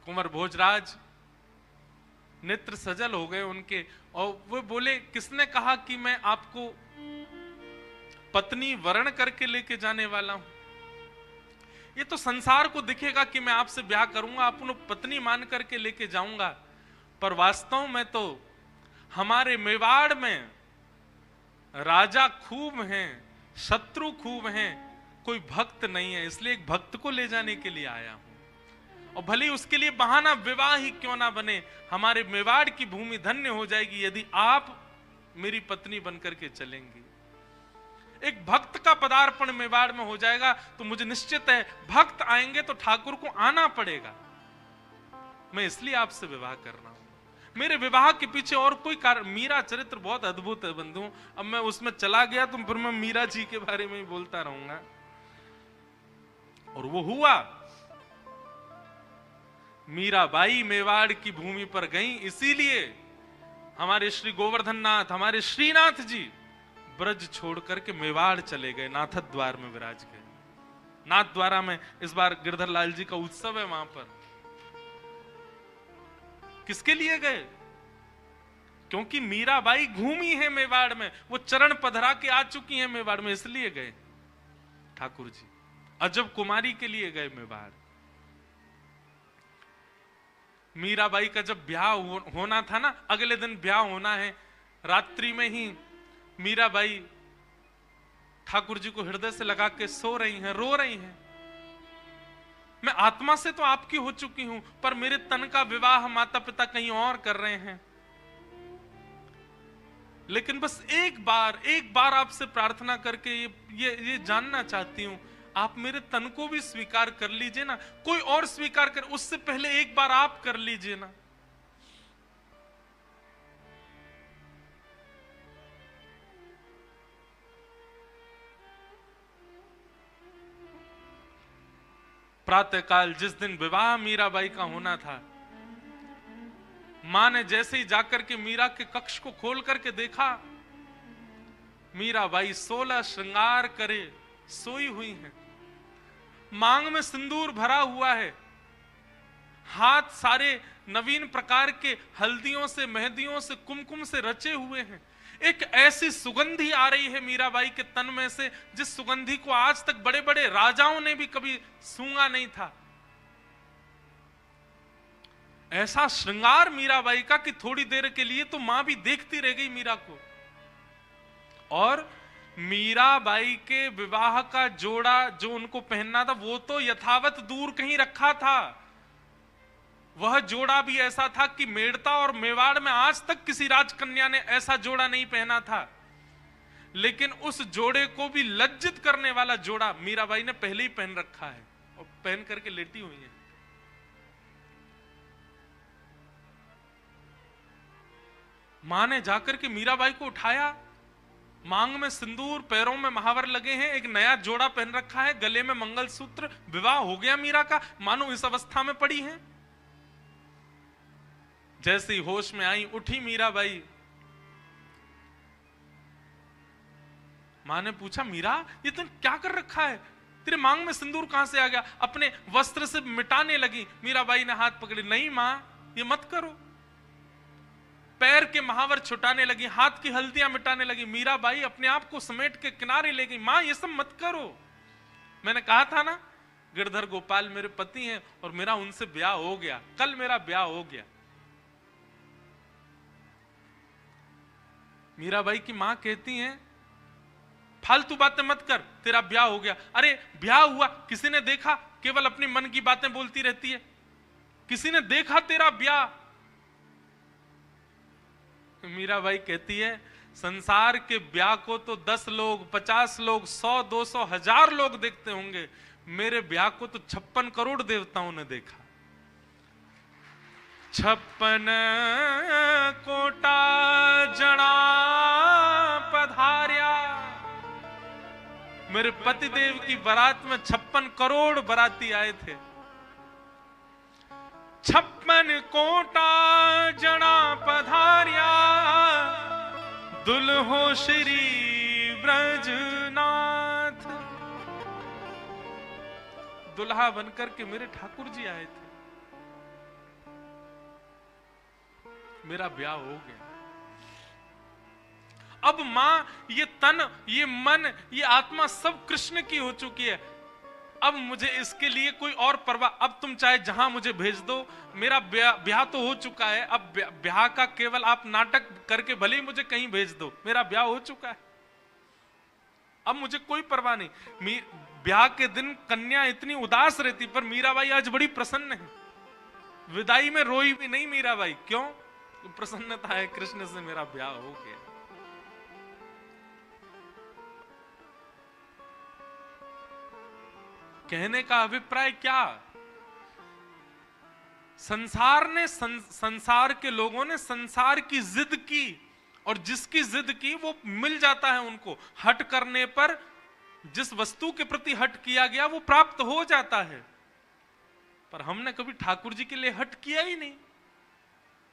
Speaker 1: कुंवर भोजराज नेत्र सजल हो गए उनके, और वो बोले किसने कहा कि मैं आपको पत्नी वर्ण करके लेके जाने वाला हूं। ये तो संसार को दिखेगा कि मैं आपसे ब्याह करूंगा, आपको पत्नी मान करके लेके जाऊंगा, पर वास्तव में तो हमारे मेवाड़ में राजा खूब हैं, शत्रु खूब हैं, कोई भक्त नहीं है, इसलिए एक भक्त को ले जाने के लिए आया हूं। और भले ही उसके लिए बहाना विवाह ही क्यों ना बने, हमारे मेवाड़ की भूमि धन्य हो जाएगी यदि आप मेरी पत्नी बनकर के चलेंगी। एक भक्त का पदार्पण मेवाड़ में हो जाएगा तो मुझे निश्चित है भक्त आएंगे तो ठाकुर को आना पड़ेगा। मैं इसलिए आपसे विवाह कर रहा हूं। मेरे विवाह के पीछे और कोई कारण, मीरा चरित्र बहुत अद्भुत है बंधु, अब मैं उसमें चला गया तो फिर मैं मीरा जी के बारे में ही बोलता रहूंगा। और वो हुआ। मीराबाई मेवाड़ की भूमि पर गई, इसीलिए हमारे श्री गोवर्धन नाथ, हमारे श्रीनाथ जी ब्रज छोड़ करके मेवाड़ चले गए, नाथद द्वार में विराज गए। नाथ द्वारा में इस बार गिरधर लाल जी का उत्सव है वहां पर। किसके लिए गए? क्योंकि मीराबाई घूमी है मेवाड़ में, वो चरण पधरा के आ चुकी हैं मेवाड़ में, इसलिए गए ठाकुर जी। अजब कुमारी के लिए गए मेवाड़। मीराबाई का जब ब्याह होना था ना, अगले दिन ब्याह होना है, रात्रि में ही मीराबाई ठाकुर जी को हृदय से लगा के सो रही हैं, रो रही हैं। मैं आत्मा से तो आपकी हो चुकी हूं, पर मेरे तन का विवाह माता पिता कहीं और कर रहे हैं। लेकिन बस एक बार आपसे प्रार्थना करके ये जानना चाहती हूं, आप मेरे तन को भी स्वीकार कर लीजिए ना, कोई और स्वीकार कर, उससे पहले एक बार आप कर लीजिए ना। प्रातःकाल जिस दिन विवाह मीराबाई का होना था, मां ने जैसे ही जाकर के मीरा के कक्ष को खोल करके देखा, मीराबाई 16 श्रृंगार करे सोई हुई हैं। मांग में सिंदूर भरा हुआ है, हाथ सारे नवीन प्रकार के हल्दियों से, मेहंदियों से, कुमकुम से रचे हुए हैं। एक ऐसी सुगंधी आ रही है मीराबाई के तन में से, जिस सुगंधी को आज तक बड़े बड़े राजाओं ने भी कभी सूंघा नहीं था। ऐसा श्रृंगार मीराबाई का कि थोड़ी देर के लिए तो मां भी देखती रह गई मीरा को। और मीराबाई के विवाह का जोड़ा जो उनको पहनना था, वो तो यथावत दूर कहीं रखा था। वह जोड़ा भी ऐसा था कि मेड़ता और मेवाड़ में आज तक किसी राजकन्या ने ऐसा जोड़ा नहीं पहना था। लेकिन उस जोड़े को भी लज्जित करने वाला जोड़ा मीराबाई ने पहले ही पहन रखा है और पहन करके लेटी हुई है। मां ने जाकर के मीराबाई को उठाया, मांग में सिंदूर, पैरों में महावर लगे हैं, एक नया जोड़ा पहन रखा है, गले में मंगलसूत्र, विवाह हो गया मीरा का, मानो इस अवस्था में पड़ी है। जैसे ही होश में आई, उठी मीराबाई। मां ने पूछा, मीरा ये तुम क्या कर रखा है? तेरे मांग में सिंदूर कहां से आ गया? अपने वस्त्र से मिटाने लगी। मीराबाई ने हाथ पकड़े, नहीं मां ये मत करो। पैर के महावर छुटाने लगी, हाथ की हल्दियां मिटाने लगी। मीराबाई अपने आप को समेट के किनारे ले गई, मां ये सब मत करो। मैंने कहा था ना, गिरधर गोपाल मेरे पति हैं और मेरा उनसे ब्याह हो गया, कल मेरा ब्याह हो गया। मीराबाई की मां कहती हैं, फालतू बातें मत कर, तेरा ब्याह हो गया। अरे ब्याह हुआ, किसी ने देखा? केवल अपनी मन की बातें बोलती रहती है। किसी ने देखा तेरा ब्याह? मीराबाई कहती है, संसार के ब्याह को तो 10 लोग, 50 लोग, 100, 200, 1000 लोग देखते होंगे, मेरे ब्याह को तो 56 करोड़ देवताओं ने देखा। 56 कोटा जना पधार्या। मेरे पतिदेव की बारात में 56 करोड़ बाराती आए थे। 56 कोटा जना पधार्या, दुल्हो श्री ब्रजनाथ। दुल्हा बनकर के मेरे ठाकुर जी आए थे, मेरा ब्याह हो गया। अब मां, ये तन, ये मन, ये आत्मा सब कृष्ण की हो चुकी है। अब मुझे इसके लिए कोई और परवाह, अब तुम चाहे जहां मुझे भेज दो, मेरा ब्याह तो हो चुका है। अब ब्याह का केवल आप नाटक करके भले ही मुझे कहीं भेज दो, मेरा ब्याह हो चुका है। अब मुझे कोई परवाह नहीं। ब्याह के दिन कन्या इतनी उदास रहती, पर मीराबाई आज बड़ी प्रसन्न है। विदाई में रोई भी नहीं मीराबाई। क्यों? प्रसन्नता है, कृष्ण से मेरा ब्याह हो गया। कहने का अभिप्राय क्या? संसार ने, संसार के लोगों ने संसार की जिद की, और जिसकी जिद की वो मिल जाता है उनको। हट करने पर जिस वस्तु के प्रति हट किया गया वो प्राप्त हो जाता है, पर हमने कभी ठाकुर जी के लिए हट किया ही नहीं,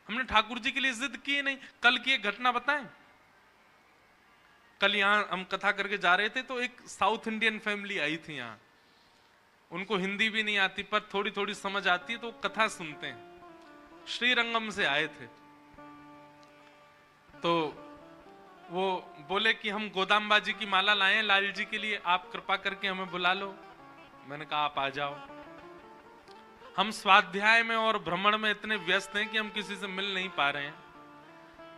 Speaker 1: हमने ठाकुर जी के लिए जिद की नहीं। कल की एक घटना बताएं, कल यहां हम कथा करके जा रहे थे तो एक साउथ इंडियन फैमिली आई थी यहां, उनको हिंदी भी नहीं आती पर थोड़ी थोड़ी समझ आती है तो कथा सुनते हैं, श्रीरंगम से आए थे। तो वो बोले कि हम गोदाम्बा जी की माला लाए हैं लाल जी के लिए, आप कृपा करके हमें बुला लो। मैंने कहा आप आ जाओ। हम स्वाध्याय में और भ्रमण में इतने व्यस्त हैं कि हम किसी से मिल नहीं पा रहे हैं,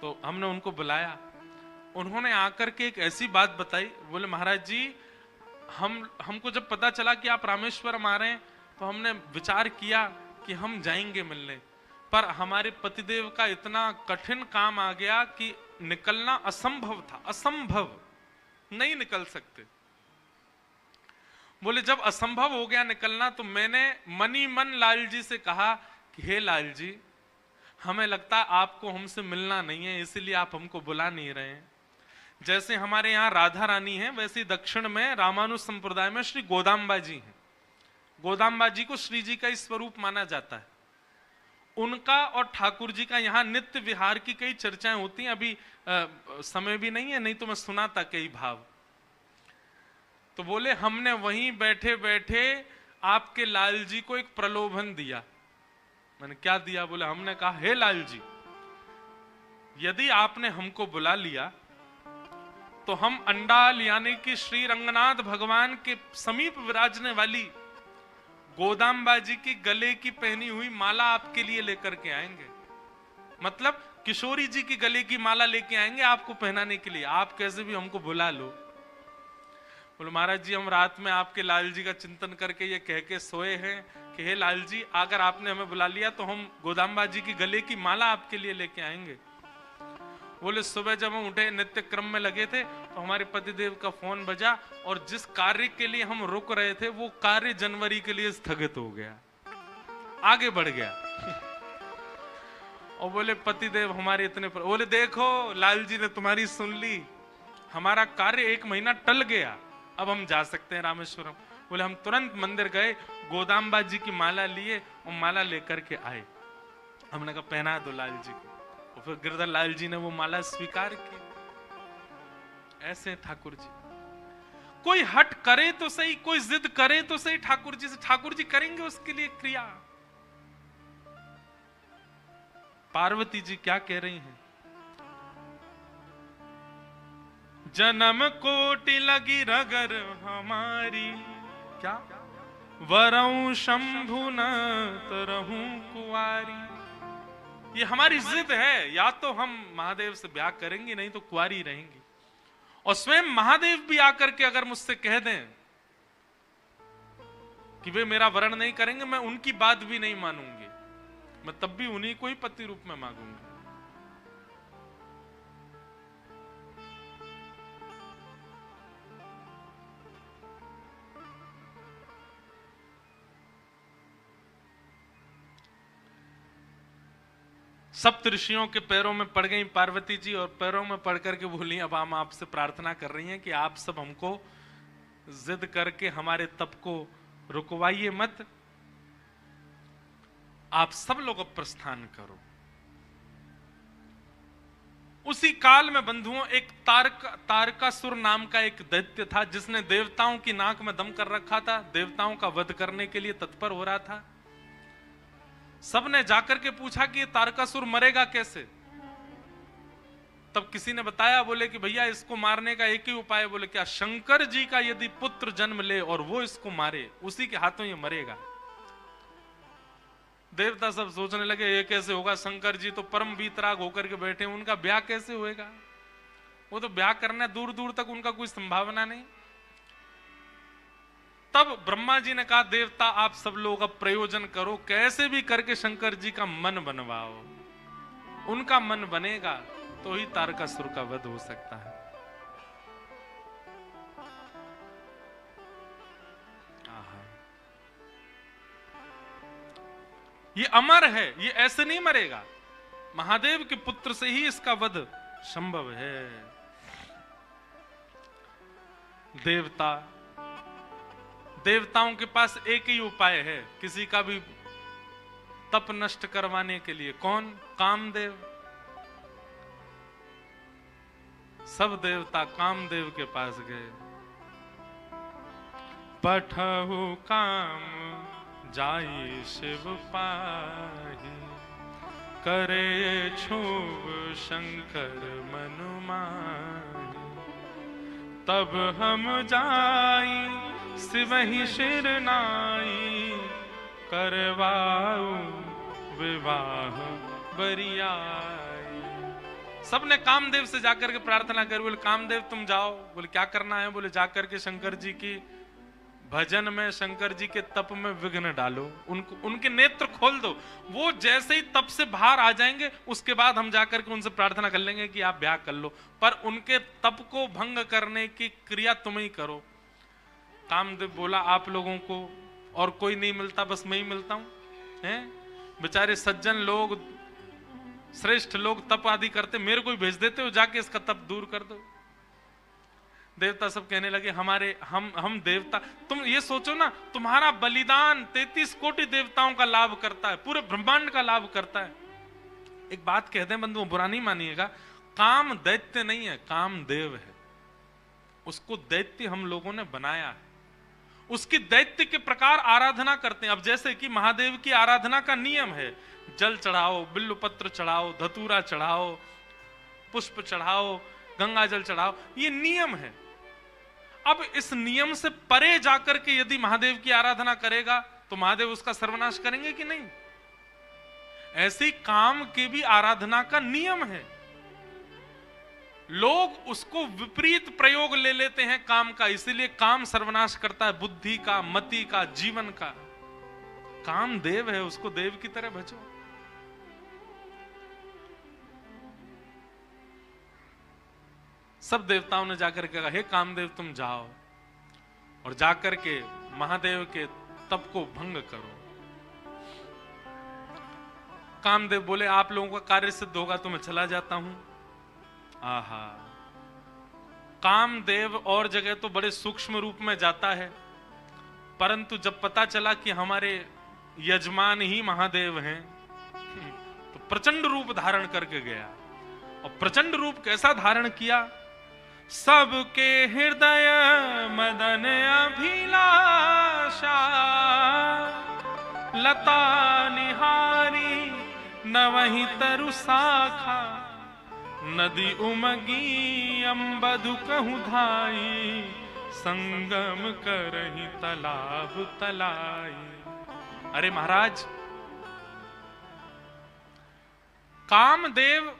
Speaker 1: तो हमने उनको बुलाया। उन्होंने आकर के एक ऐसी बात बताई, बोले महाराज जी हमको जब पता चला कि आप रामेश्वरम आ रहे हैं तो हमने विचार किया कि हम जाएंगे मिलने, पर हमारे पतिदेव का इतना कठिन काम आ गया कि निकलना असंभव था, असंभव, नहीं निकल सकते। बोले जब असंभव हो गया निकलना तो मैंने मनी मन लाल जी से कहा कि हे लाल जी, हमें लगता है आपको हमसे मिलना नहीं है, इसलिए आप हमको बुला नहीं रहे हैं। जैसे हमारे यहाँ राधा रानी है, वैसे दक्षिण में रामानुज संप्रदाय में श्री गोदाम्बा जी हैं। गोदाम्बा जी को श्री जी का ही स्वरूप माना जाता है। उनका और ठाकुर जी का यहाँ नित्य विहार की कई चर्चाएं होती हैं। अभी समय भी नहीं है, नहीं तो मैं सुनाता कई भाव। तो बोले हमने वहीं बैठे बैठे आपके लाल जी को एक प्रलोभन दिया। मैंने क्या दिया? बोले हमने कहा हे लाल जी, यदि आपने हमको बुला लिया तो हम अंडाल यानी कि श्री रंगनाथ भगवान के समीप विराजने वाली गोदाम्बा जी की गले की पहनी हुई माला आपके लिए लेकर के आएंगे। मतलब किशोरी जी की गले की माला लेके आएंगे आपको पहनाने के लिए, आप कैसे भी हमको बुला लो। बोले महाराज जी हम रात में आपके लाल जी का चिंतन करके ये कह के सोए हैं कि हे लाल जी, अगर आपने हमें बुला लिया तो हम गोदाम्बा जी की गले की माला आपके लिए लेके आएंगे। बोले सुबह जब हम उठे नित्य क्रम में लगे थे तो हमारे पतिदेव का फोन बजा और जिस कार्य के लिए हम रुक रहे थे वो कार्य जनवरी के लिए स्थगित हो गया, आगे बढ़ गया। और बोले पतिदेव हमारे इतने बोले देखो लाल जी ने तुम्हारी सुन ली, हमारा कार्य 1 महीना टल गया, अब हम जा सकते हैं रामेश्वरम। बोले हम तुरंत मंदिर गए, गोदाम्बा जी की माला लिए और माला लेकर के आए। हमने कहा पहना दो लाल जी को, और फिर गिरधर लाल जी ने वो माला स्वीकार की। ऐसे ठाकुर जी, कोई हट करे तो सही, कोई जिद करे तो सही ठाकुर जी से, ठाकुर जी करेंगे उसके लिए क्रिया। पार्वती जी क्या कह रही हैं? जन्म कोटि लगी रगर हमारी, क्या वरऊ शंभु न तरहूं कुआरी। ये हमारी जिद है, या तो हम महादेव से ब्याह करेंगे नहीं तो कुंवारी रहेंगी। और स्वयं महादेव भी आकर के अगर मुझसे कह दें कि वे मेरा वरण नहीं करेंगे, मैं उनकी बात भी नहीं मानूंगी, मैं तब भी उन्हीं को ही पति रूप में मांगूंगी। सप्त ऋषियों के पैरों में पड़ गई पार्वती जी और पैरों में पड़ करके बोली अब हम आपसे प्रार्थना कर रही हैं कि आप सब हमको जिद करके हमारे तप को रुकवाइए मत, आप सब लोग अब प्रस्थान करो। उसी काल में बंधुओं एक तारकासुर नाम का एक दैत्य था जिसने देवताओं की नाक में दम कर रखा था, देवताओं का वध करने के लिए तत्पर हो रहा था। सबने जाकर के पूछा कि ये तारकासुर मरेगा कैसे? तब किसी ने बताया, बोले कि भैया इसको मारने का एक ही उपाय है। बोले क्या? शंकर जी का यदि पुत्र जन्म ले और वो इसको मारे, उसी के हाथों ये मरेगा। देवता सब सोचने लगे ये कैसे होगा, शंकर जी तो परम वीतराग होकर के बैठे, उनका ब्याह कैसे होएगा? वो तो ब्याह करना दूर दूर तक उनका कोई संभावना नहीं। तब ब्रह्मा जी ने कहा देवता आप सब लोग अब प्रयोजन करो, कैसे भी करके शंकर जी का मन बनवाओ, उनका मन बनेगा तो ही तारकासुर का वध हो सकता है। ये अमर है, ये ऐसे नहीं मरेगा, महादेव के पुत्र से ही इसका वध संभव है। देवता देवताओं के पास एक ही उपाय है किसी का भी तप नष्ट करवाने के लिए। कौन? कामदेव। सब देवता कामदेव के पास गए। पठहु काम जाई शिव पाहि, करे क्षोभ शंकर मनु माहि। तब हम जाई शिवहि शिर नाई, करवाऊ विवाह बरियाई। सबने कामदेव से जाकर के प्रार्थना कर, बोले कामदेव तुम जाओ। बोले क्या करना है? बोले जाकर के शंकर जी की भजन में, शंकर जी के तप में विघ्न डालो, उनके नेत्र खोल दो। वो जैसे ही तप से बाहर आ जाएंगे उसके बाद हम जाकर के उनसे प्रार्थना कर लेंगे कि आप ब्याह कर लो, पर उनके तप को भंग करने की क्रिया तुम ही करो। कामदेव बोला आप लोगों को और कोई नहीं मिलता, बस मैं ही मिलता हूं। हैं बेचारे सज्जन लोग, श्रेष्ठ लोग तप आदि करते, मेरे को ही भेज देते हो, जाके इसका तप दूर कर दो। देवता सब कहने लगे हम देवता, तुम ये सोचो ना, तुम्हारा बलिदान 33 कोटि देवताओं का लाभ करता है, पूरे ब्रह्मांड का लाभ करता है। एक बात कहते हैं बंधुओं, बुरा नहीं मानिएगा, काम दैत्य नहीं है, काम देव है। उसको दैत्य हम लोगों ने बनाया है, उसकी दैत्य के प्रकार आराधना करते हैं। अब जैसे कि महादेव की आराधना का नियम है, जल चढ़ाओ, बिल्व पत्र चढ़ाओ, धतूरा चढ़ाओ, पुष्प चढ़ाओ, गंगा जल चढ़ाओ, ये नियम है। अब इस नियम से परे जाकर के यदि महादेव की आराधना करेगा तो महादेव उसका सर्वनाश करेंगे कि नहीं? ऐसी काम की भी आराधना का नियम है। लोग उसको विपरीत प्रयोग ले लेते हैं काम का, इसीलिए काम सर्वनाश करता है बुद्धि का, मति का, जीवन का। काम देव है, उसको देव की तरह भजो। सब देवताओं ने जाकर के कहा हे कामदेव तुम जाओ और जाकर के महादेव के तप को भंग करो। कामदेव बोले आप लोगों का कार्य सिद्ध होगा तो मैं चला जाता हूं। आहा, कामदेव और जगह तो बड़े सूक्ष्म रूप में जाता है, परंतु जब पता चला कि हमारे यजमान ही महादेव हैं तो प्रचंड रूप धारण करके गया। और प्रचंड रूप कैसा धारण किया? सबके हृदय मदन अभिलाषा, लता निहारी नवहि तरु शाखा, नदी उमगी अम्बधु कहूं धाई, संगम करहि तालाब तलाई। अरे महाराज, कामदेव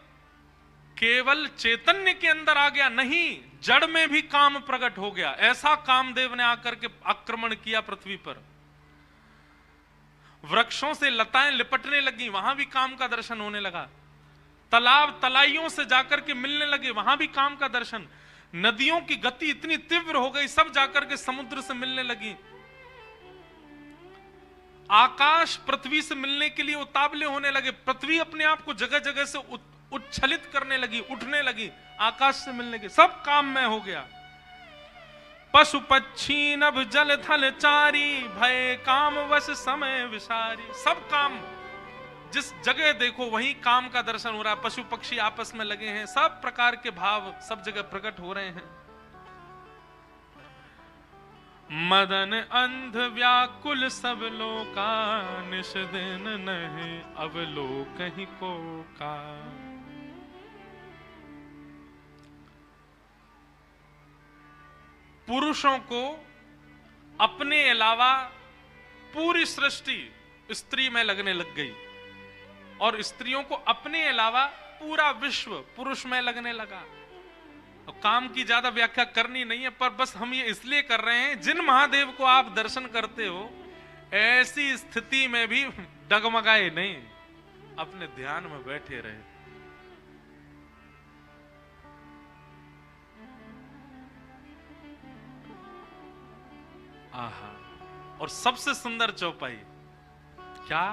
Speaker 1: केवल चैतन्य के अंदर आ गया नहीं, जड़ में भी काम प्रकट हो गया। ऐसा कामदेव ने आकर के आक्रमण किया पृथ्वी पर। वृक्षों से लताएं लिपटने लगी, वहां भी काम का दर्शन होने लगा। तालाब तलाइयों से जाकर के मिलने लगे, वहां भी काम का दर्शन। नदियों की गति इतनी तीव्र हो गई, सब जाकर के समुद्र से मिलने लगी। आकाश पृथ्वी से मिलने के लिए उतावले होने लगे। पृथ्वी अपने आप को जगह जगह से उच्छलित करने लगी, उठने लगी, आकाश से मिलने के। सब काम में हो गया। पशु पक्षी नभ जल थल चारी, भय काम वश समय विसारी। सब काम, जिस जगह देखो वहीं काम का दर्शन हो रहा है। पशु पक्षी आपस में लगे हैं, सब प्रकार के भाव सब जगह प्रकट हो रहे हैं। मदन अंध व्याकुल सब लोका, निश दिन नहीं अब लोक ही को का। पुरुषों को अपने अलावा पूरी सृष्टि स्त्री में लगने लग गई और स्त्रियों को अपने अलावा पूरा विश्व पुरुष में लगने लगा। और काम की ज्यादा व्याख्या करनी नहीं है, पर बस हम ये इसलिए कर रहे हैं, जिन महादेव को आप दर्शन करते हो ऐसी स्थिति में भी डगमगाए नहीं, अपने ध्यान में बैठे रहे। आहा, और सबसे सुंदर चौपाई क्या,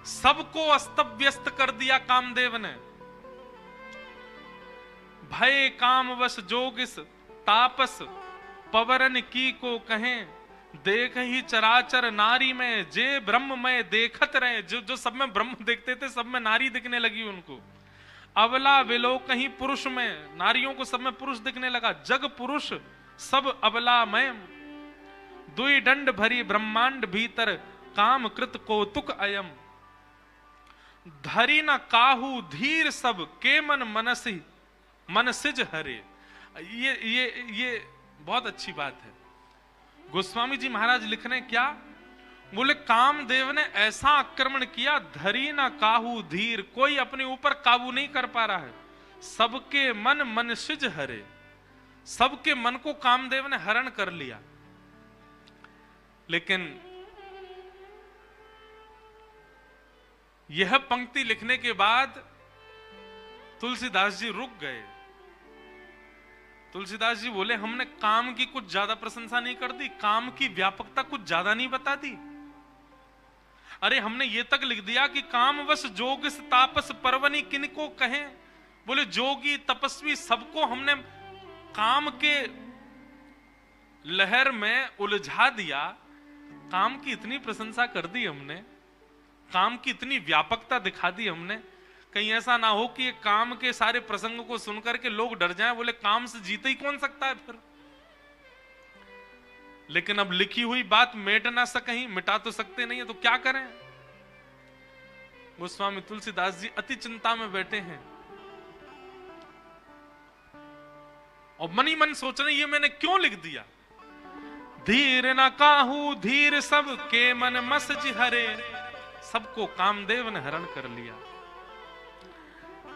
Speaker 1: सबको अस्त व्यस्त कर दिया कामदेव ने। भय कामवश जोगिस तापस, पवरन की को कहें, देख ही चराचर नारी में, जे ब्रह्म में देखत रहे। जो सब में ब्रह्म देखते थे, सब में नारी दिखने लगी उनको। अबला विलो कहीं पुरुष में, नारियों को सब में पुरुष दिखने लगा। जग पुरुष सब अबला में, दुई दंड भरी ब्रह्मांड भीतर, काम कृत कौतुक अयम। धरी न काहू धीर सब, के मन मनसी मनसिज हरे। ये बहुत अच्छी बात है। गोस्वामी जी महाराज लिख रहे हैं क्या? बोले कामदेव ने ऐसा आक्रमण किया, धरी ना काहू धीर, कोई अपने ऊपर काबू नहीं कर पा रहा है। सबके मन मनसिज हरे, सबके मन को कामदेव ने हरण कर लिया। लेकिन यह पंक्ति लिखने के बाद तुलसीदास जी रुक गए। तुलसीदास जी बोले हमने काम की कुछ ज्यादा प्रशंसा नहीं कर दी, काम की व्यापकता कुछ ज्यादा नहीं बता दी। अरे हमने ये तक लिख दिया कि कामवश जोगिस तापस पर्वनी किनको कहें। बोले जोगी तपस्वी सबको हमने काम के लहर में उलझा दिया। काम की इतनी प्रशंसा कर दी हमने, काम की इतनी व्यापकता दिखा दी हमने। कहीं ऐसा ना हो कि काम के सारे प्रसंग को सुनकर के लोग डर जाएं, बोले काम से जीते ही कौन सकता है फिर। लेकिन अब लिखी हुई बात मिट ना सकें, मिटा तो सकते नहीं है, तो क्या करें। गोस्वामी तुलसीदास जी अति चिंता में बैठे हैं और मन ही मन सोच रहे ये मैंने क्यों लिख दिया। धीर न काहू धीर सब, के मन मसज हरे। सबको कामदेव ने हरण कर लिया।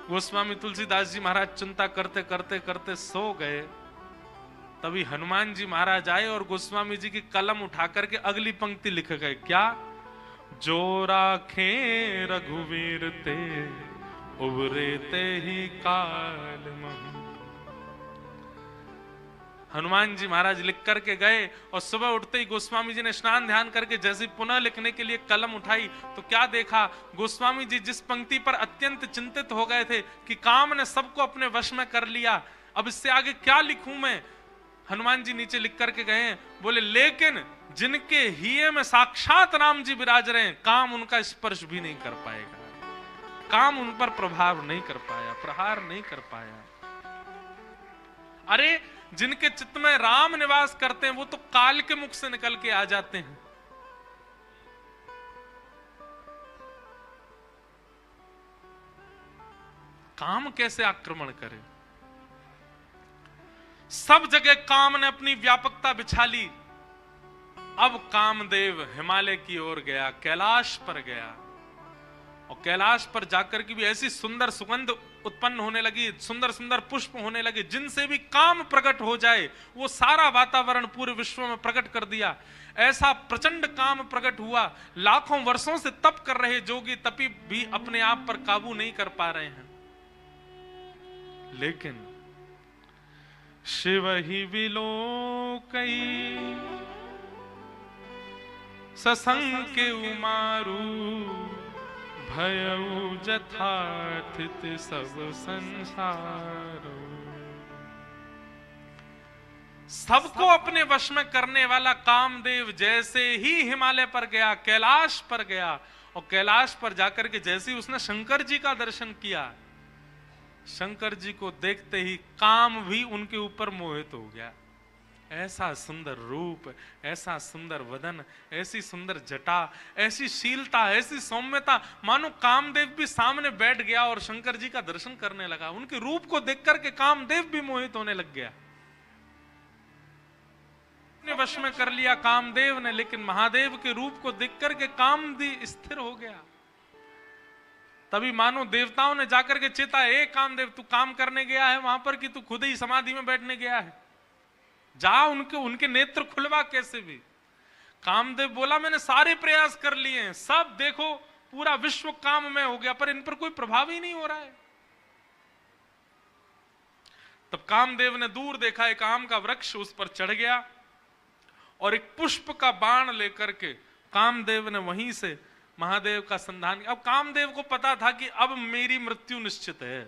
Speaker 1: गोस्वामी तुलसीदास जी महाराज चिंता करते करते करते सो गए। तभी हनुमान जी महाराज आए और गोस्वामी जी की कलम उठा करके अगली पंक्ति लिख गए। क्या? जो राखे रघुवीर ते, उबरे ते ही काल महु। हनुमान जी महाराज लिख करके गए और सुबह उठते ही गोस्वामी जी ने स्नान ध्यान करके जैसे पुनः लिखने के लिए कलम उठाई तो क्या देखा, गोस्वामी जी जिस पंक्ति पर अत्यंत चिंतित हो गए थे कि काम ने सबको अपने वश में कर लिया, अब इससे आगे क्या लिखूं मैं। हनुमान जी नीचे लिख करके गए, बोले लेकिन जिनके हिये में साक्षात राम जी विराज रहे हैं, काम उनका स्पर्श भी नहीं कर पाएगा, काम उन पर प्रभाव नहीं कर पाया, प्रहार नहीं कर पाया। अरे जिनके चित्त में राम निवास करते हैं वो तो काल के मुख से निकल के आ जाते हैं। काम कैसे आक्रमण करे। सब जगह काम ने अपनी व्यापकता बिछा ली। अब कामदेव हिमालय की ओर गया, कैलाश पर गया और कैलाश पर जाकर के भी ऐसी सुंदर सुगंध उत्पन्न होने लगी, सुंदर सुंदर पुष्प होने लगे, जिनसे भी काम प्रकट हो जाए वो सारा वातावरण पूरे विश्व में प्रकट कर दिया। ऐसा प्रचंड काम प्रकट हुआ, लाखों वर्षों से तप कर रहे जोगी तपी भी अपने आप पर काबू नहीं कर पा रहे हैं। लेकिन शिव ही विलोकई ससंग उमारू, भयउ जथाथित सब संसार। सबको अपने वश में करने वाला कामदेव जैसे ही हिमालय पर गया, कैलाश पर गया और कैलाश पर जाकर के जैसे ही उसने शंकर जी का दर्शन किया, शंकर जी को देखते ही काम भी उनके ऊपर मोहित हो गया। ऐसा सुंदर रूप, ऐसा सुंदर वदन, ऐसी सुंदर जटा, ऐसी शीलता, ऐसी सौम्यता, मानो कामदेव भी सामने बैठ गया और शंकर जी का दर्शन करने लगा। उनके रूप को देख करके कामदेव भी मोहित होने लग गया। अपने वश में कर लिया कामदेव ने, लेकिन महादेव के रूप को देख करके काम भी स्थिर हो गया। तभी मानो देवताओं ने जाकर के चेता, ए कामदेव तू काम करने गया है वहां पर कि तू खुद ही समाधि में बैठने गया है, जा उनके नेत्र खुलवा कैसे भी। कामदेव बोला मैंने सारे प्रयास कर लिए हैं, सब देखो पूरा विश्व काम में हो गया, पर इन पर कोई प्रभाव ही नहीं हो रहा है। तब कामदेव ने दूर देखा, एक आम का वृक्ष, उस पर चढ़ गया और एक पुष्प का बाण लेकर के कामदेव ने वहीं से महादेव का संधान। अब कामदेव को पता था कि अब मेरी मृत्यु निश्चित है,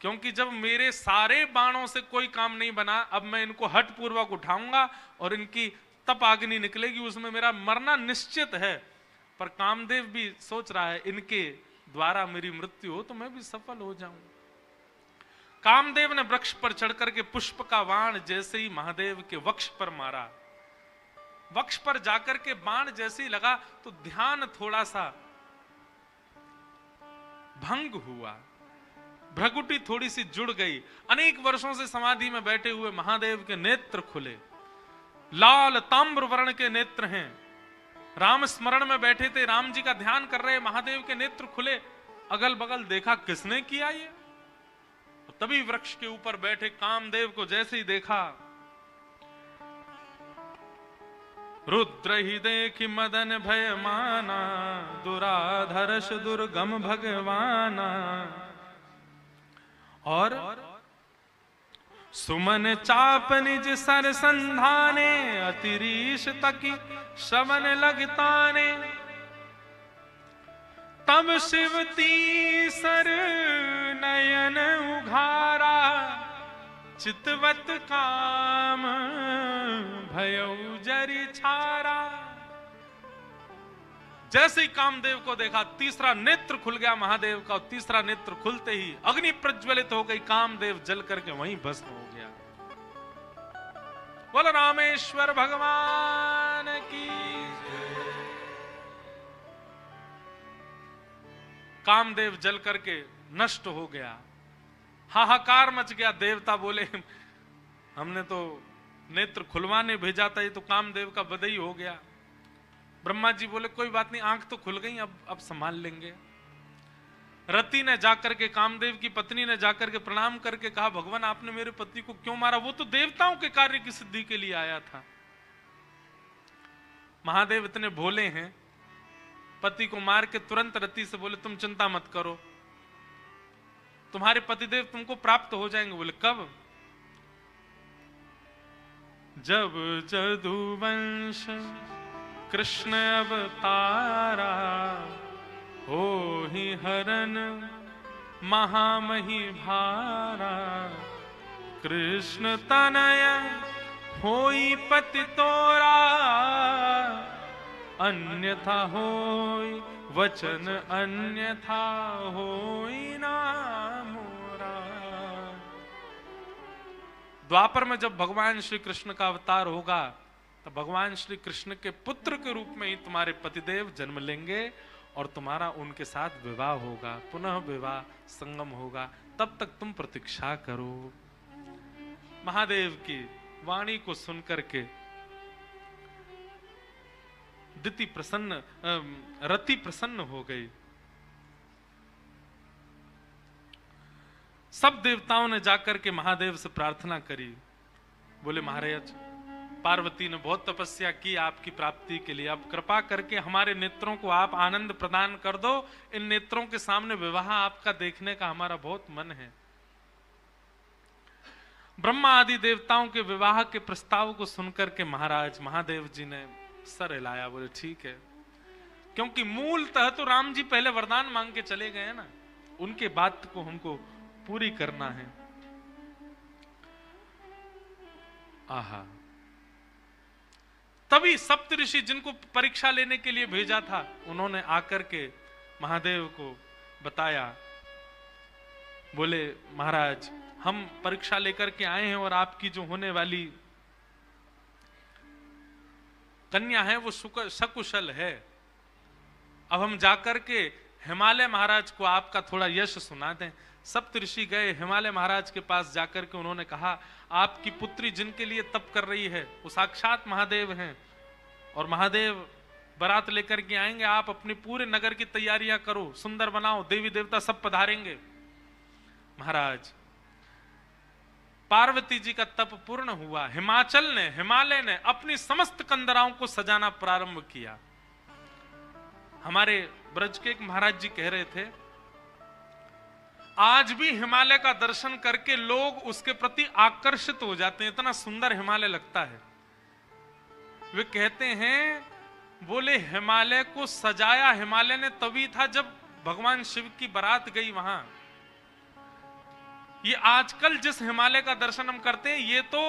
Speaker 1: क्योंकि जब मेरे सारे बाणों से कोई काम नहीं बना, अब मैं इनको हठ पूर्वक उठाऊंगा और इनकी तप अग्नि निकलेगी, उसमें मेरा मरना निश्चित है। पर कामदेव भी सोच रहा है इनके द्वारा मेरी मृत्यु हो तो मैं भी सफल हो जाऊं। कामदेव ने वृक्ष पर चढ़कर के पुष्प का बाण जैसे ही महादेव के वक्ष पर मारा, वक्ष पर जाकर के बाण जैसे ही लगा तो ध्यान थोड़ा सा भंग हुआ, भ्रगुटी थोड़ी सी जुड़ गई। अनेक वर्षों से समाधि में बैठे हुए महादेव के नेत्र खुले, लाल ताम्र वर्ण के नेत्र हैं। राम स्मरण में बैठे थे, राम जी का ध्यान कर रहे, महादेव के नेत्र खुले। अगल बगल देखा किसने किया ये, तभी वृक्ष के ऊपर बैठे कामदेव को जैसे ही देखा, रुद्र ही देखी मदन भय माना, दुराधर्ष दुर्गम भगवाना। और सुमन चाप निज सर संधाने, अतिरीश तकी श्रवण लगताने। तब शिव तीसर नयन उघारा, चितवत काम भयउ जरि छारा। जैसे ही कामदेव को देखा तीसरा नेत्र खुल गया महादेव का, और तीसरा नेत्र खुलते ही अग्नि प्रज्वलित हो गई, कामदेव जल करके वहीं भस्म हो गया। बोलो रामेश्वर भगवान की। कामदेव जल करके नष्ट हो गया, हाहाकार मच गया। देवता बोले हमने तो नेत्र खुलवाने भेजा था, ये तो कामदेव का बदई हो गया। ब्रह्मा जी बोले कोई बात नहीं, आंख तो खुल गई, अब संभाल लेंगे। रति ने जाकर के, कामदेव की पत्नी ने जाकर के प्रणाम करके कहा भगवान आपने मेरे पति को क्यों मारा, वो तो देवताओं के कार्य की सिद्धि के लिए आया था। महादेव इतने भोले हैं, पति को मार के तुरंत रति से बोले तुम चिंता मत करो, तुम्हारे पतिदेव तुमको प्राप्त हो जाएंगे। बोले कब? जब जदुवंश कृष्ण अवतारा, हो ही हरन महामही भारा। कृष्ण तनय होई पति तोरा, अन्यथा होई वचन अन्यथा होई ना मोरा। द्वापर में जब भगवान श्री कृष्ण का अवतार होगा तो भगवान श्री कृष्ण के पुत्र के रूप में ही तुम्हारे पतिदेव जन्म लेंगे और तुम्हारा उनके साथ विवाह होगा, पुनः विवाह संगम होगा, तब तक तुम प्रतीक्षा करो। महादेव की वाणी को सुनकर के रति प्रसन्न हो गई। सब देवताओं ने जाकर के महादेव से प्रार्थना करी, बोले महाराज पार्वती ने बहुत तपस्या की आपकी प्राप्ति के लिए, अब कृपा करके हमारे नेत्रों को आप आनंद प्रदान कर दो, इन नेत्रों के सामने विवाह आपका देखने का हमारा बहुत मन है। ब्रह्मा आदि देवताओं के विवाह के प्रस्ताव को सुनकर के महाराज महादेव जी ने सर हिलाया, बोले ठीक है, क्योंकि मूलतः तो राम जी पहले वरदान मांग के चले गए ना, उनके बात को हमको पूरी करना है। आहा, तभी सप्तऋषि जिनको परीक्षा लेने के लिए भेजा था, उन्होंने आकर के महादेव को बताया, बोले महाराज हम परीक्षा लेकर के आए हैं और आपकी जो होने वाली कन्या है वो सकुशल है। अब हम जाकर के हिमालय महाराज को आपका थोड़ा यश सुना दें। सप्तऋषि गए हिमालय महाराज के पास, जाकर के उन्होंने कहा आपकी पुत्री जिनके लिए तप कर रही है वो साक्षात महादेव हैं और महादेव बारात लेकर के आएंगे, आप अपने पूरे नगर की तैयारियां करो, सुंदर बनाओ, देवी देवता सब पधारेंगे। महाराज पार्वती जी का तप पूर्ण हुआ, हिमालय ने अपनी समस्त कंदराओं को सजाना प्रारंभ किया। हमारे ब्रज के एक महाराज जी कह रहे थे, आज भी हिमालय का दर्शन करके लोग उसके प्रति आकर्षित हो जाते हैं, इतना सुंदर हिमालय लगता है। वे कहते हैं, बोले हिमालय को सजाया हिमालय ने तभी था जब भगवान शिव की बारात गई वहां। ये आजकल जिस हिमालय का दर्शन हम करते हैं ये तो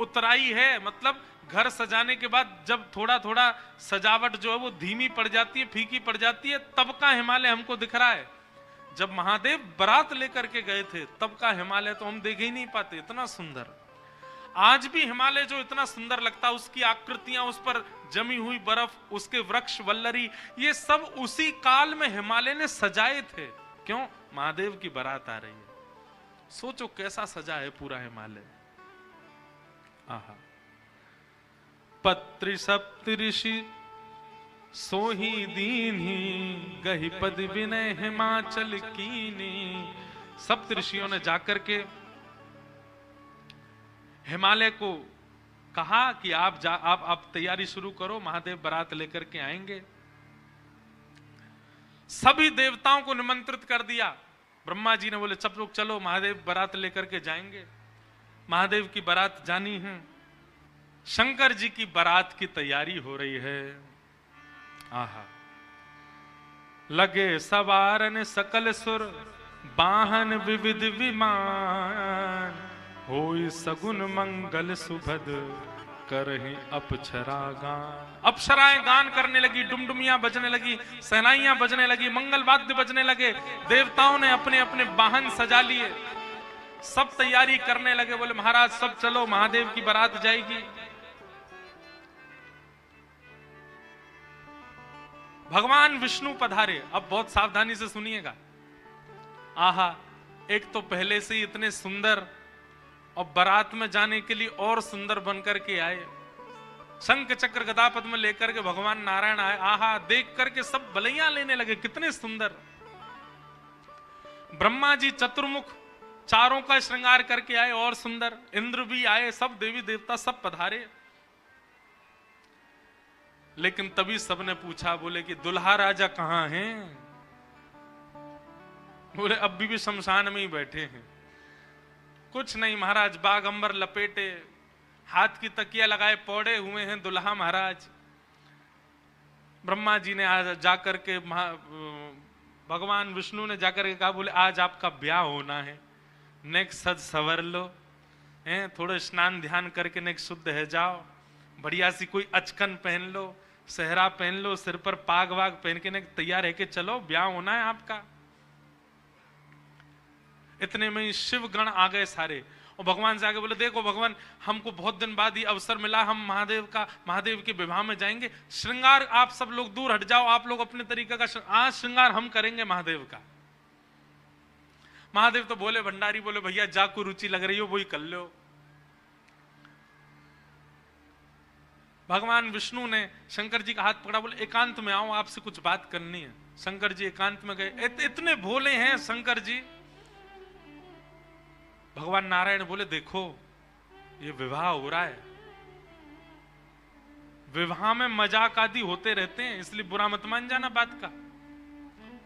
Speaker 1: उतराई है, मतलब घर सजाने के बाद जब थोड़ा थोड़ा सजावट जो है वो धीमी पड़ जाती है, फीकी पड़ जाती है, तब का हिमालय हमको दिख रहा है। जब महादेव बारात लेकर के गए थे तब का हिमालय तो हम देख ही नहीं पाते, इतना सुंदर। आज भी हिमालय जो इतना सुंदर लगता है, उसकी आकृतियां, उस पर जमी हुई बर्फ, उसके वृक्ष वल्लरी, ये सब उसी काल में हिमालय ने सजाए थे। क्यों? महादेव की बारात आ रही है। सोचो कैसा सजा है पूरा हिमालय। आहा। पत्र सप्त ऋषि सोही दीन्ही, गही पद विनय हिमाचल कीनी। सप्त ऋषियों ने जाकर के हिमालय को कहा कि आप तैयारी शुरू करो, महादेव बारात लेकर के आएंगे। सभी देवताओं को निमंत्रित कर दिया। ब्रह्मा जी ने बोले सब लोग चलो, महादेव बारात लेकर के जाएंगे, महादेव की बारात जानी है। शंकर जी की बारात की तैयारी हो रही है। आहा। लगे सवारन सकल सुर, वाहन विविध विमान, होई सगुन मंगल सुभद, करहि अप्सरा गान। अप्सराएं गान करने लगी, डुमडुमियां बजने लगी, सहनाइयां बजने लगी, मंगल वाद्य बजने लगे। देवताओं ने अपने अपने वाहन सजा लिए, सब तैयारी करने लगे। बोले महाराज सब चलो, महादेव की बारात जाएगी। भगवान विष्णु पधारे। अब बहुत सावधानी से सुनिएगा। आहा, एक तो पहले से ही इतने सुंदर और बारात में जाने के लिए और सुंदर बनकर के आए। शंख चक्र गदा पद्म लेकर के भगवान नारायण आए। आहा, देख करके सब बलैया लेने लगे, कितने सुंदर। ब्रह्मा जी चतुर्मुख चारों का श्रृंगार करके आए और सुंदर। इंद्र भी आए, सब देवी देवता सब पधारे। लेकिन तभी सबने पूछा, बोले कि दुल्हा राजा कहां हैं? बोले अभी भी शमशान में ही बैठे हैं। कुछ नहीं महाराज, बाग अंबर लपेटे, हाथ की तकिया लगाए पौड़े हुए हैं दुल्हा महाराज। ब्रह्मा जी ने आज जाकर के भगवान विष्णु ने जाकर के कहा, बोले आज आपका ब्याह होना है, नेक सज सवर लो, थोड़े स्नान ध्यान करके नेक शुद्ध है जाओ, बढ़िया सी कोई अचकन पहन लो, सेहरा पहन लो, सिर पर पाग वाग पहन के नेक तैयार है कि चलो ब्याह होना है आपका। इतने में ही शिव गण आ गए सारे, और भगवान से आगे बोले देखो भगवान, हमको बहुत दिन बाद ये अवसर मिला, हम महादेव के विवाह में जाएंगे। श्रृंगार आप सब लोग दूर हट जाओ, आप लोग अपने तरीके का आज श्रृंगार हम करेंगे महादेव का। महादेव तो बोले, भंडारी बोले भैया जाको रुचि लग रही हो वही कर लो। भगवान विष्णु ने शंकर जी का हाथ पकड़ा, बोले एकांत में आओ, आपसे कुछ बात करनी है। शंकर जी एकांत में गए। इतने भोले हैं शंकर जी। भगवान नारायण बोले देखो ये विवाह हो रहा है, विवाह में मजाक आदि होते रहते हैं, इसलिए बुरा मत मान जाना बात का।